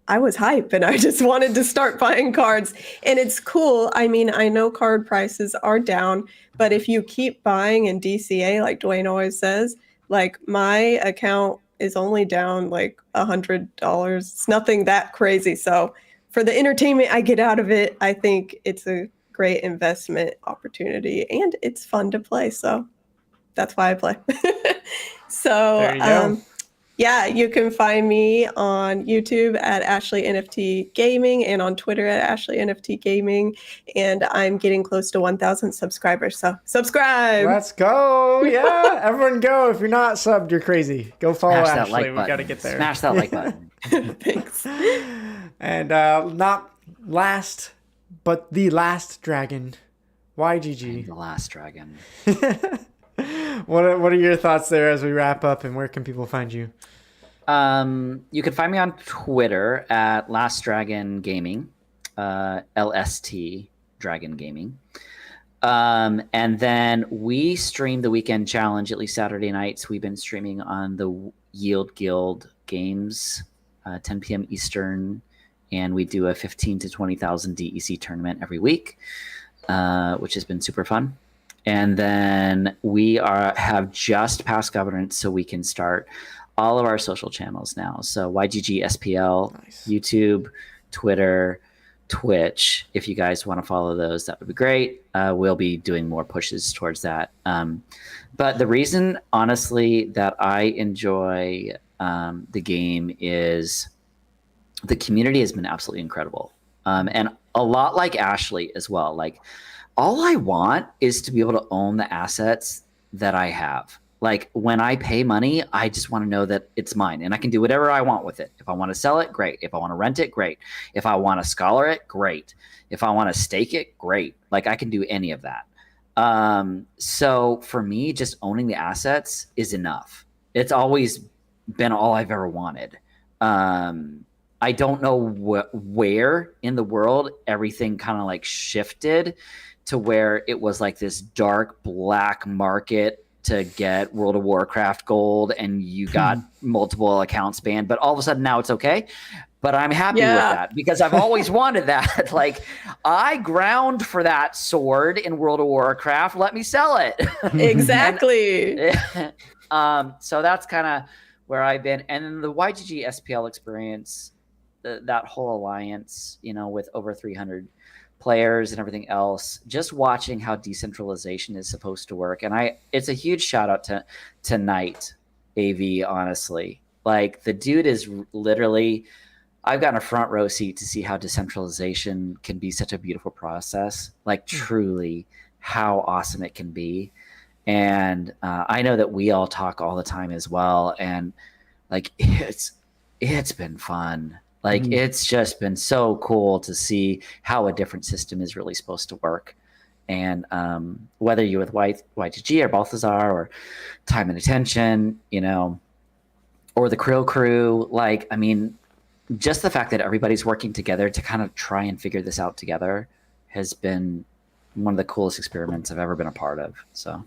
I was hype and I just wanted to start buying cards. And it's cool. I mean, I know card prices are down, but if you keep buying in DCA, like Dwayne always says, like my account is only down like $100. It's nothing that crazy. So for the entertainment I get out of it, I think it's a great investment opportunity and it's fun to play. So that's why I play. So, there you go. Yeah, you can find me on YouTube at Ashley NFT Gaming and on Twitter at Ashley NFT Gaming. And I'm getting close to 1,000 subscribers. So subscribe. Let's go. Yeah, everyone go. If you're not subbed, you're crazy. Go follow Smash that Ashley. like We button. got to get there. Smash that like button. Thanks. And not last, but the last dragon, YGG. The last dragon. What are your thoughts there as we wrap up, and where can people find you? You can find me on Twitter at Last Dragon Gaming, LST Dragon Gaming. And then we stream the weekend challenge, at least Saturday nights. We've been streaming on the Yield Guild games, 10 p.m. Eastern, and we do a 15 to 20,000 DEC tournament every week, which has been super fun. And then we have just passed governance, so we can start all of our social channels now. So YGG SPL, nice. YouTube, Twitter, Twitch. If you guys want to follow those, that would be great. We'll be doing more pushes towards that. But the reason, honestly, that I enjoy the game is the community has been absolutely incredible. And a lot like Ashley as well. Like, all I want is to be able to own the assets that I have. Like, when I pay money, I just want to know that it's mine and I can do whatever I want with it. If I want to sell it, great. If I want to rent it, great. If I want to scholar it, great. If I want to stake it, great. Like, I can do any of that. So for me, just owning the assets is enough. It's always been all I've ever wanted. I don't know where in the world everything kind of like shifted to where it was like this dark black market to get World of Warcraft gold and you got multiple accounts banned, but all of a sudden now it's okay. But I'm happy with that because I've always wanted that. Like, I ground for that sword in World of Warcraft. Let me sell it. Exactly. So that's kind of where I've been. And then the YGG SPL experience, that whole alliance, with over 300 players and everything else, just watching how decentralization is supposed to work. And it's a huge shout out to Knight AV, honestly. Like, the dude is literally, I've gotten a front row seat to see how decentralization can be such a beautiful process, like truly how awesome it can be. And I know that we all talk all the time as well. And like, it's been fun. Like, it's just been so cool to see how a different system is really supposed to work. And whether you're with YGG or Balthazar or Time and Attention, or the Krill crew, like, I mean, just the fact that everybody's working together to kind of try and figure this out together has been one of the coolest experiments I've ever been a part of. So,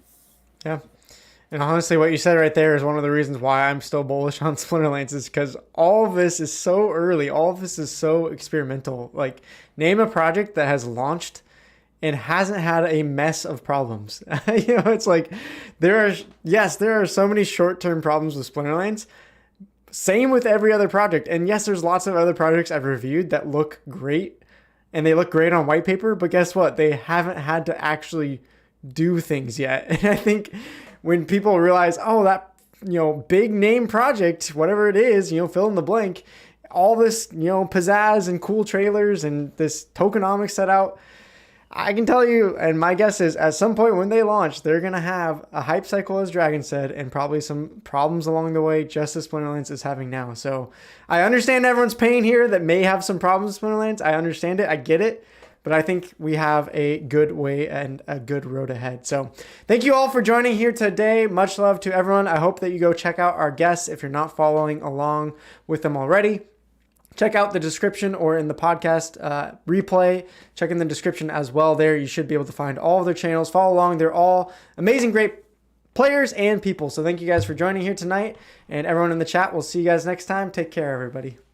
yeah. And honestly, what you said right there is one of the reasons why I'm still bullish on Splinterlands, is because all of this is so early. All of this is so experimental. Like, name a project that has launched and hasn't had a mess of problems. It's like there are so many short-term problems with Splinterlands. Same with every other project. And yes, there's lots of other projects I've reviewed that look great and they look great on white paper, but guess what? They haven't had to actually do things yet. And I think when people realize, oh, that, big name project, whatever it is, fill in the blank, all this, pizzazz and cool trailers and this tokenomics set out, I can tell you, and my guess is at some point when they launch, they're going to have a hype cycle, as Dragon said, and probably some problems along the way, just as Splinterlands is having now. So I understand everyone's pain here that may have some problems with Splinterlands. I understand it. I get it. But I think we have a good way and a good road ahead. So thank you all for joining here today. Much love to everyone. I hope that you go check out our guests if you're not following along with them already. Check out the description or in the podcast replay. Check in the description as well there. You should be able to find all of their channels. Follow along. They're all amazing, great players and people. So thank you guys for joining here tonight. And everyone in the chat, we'll see you guys next time. Take care, everybody.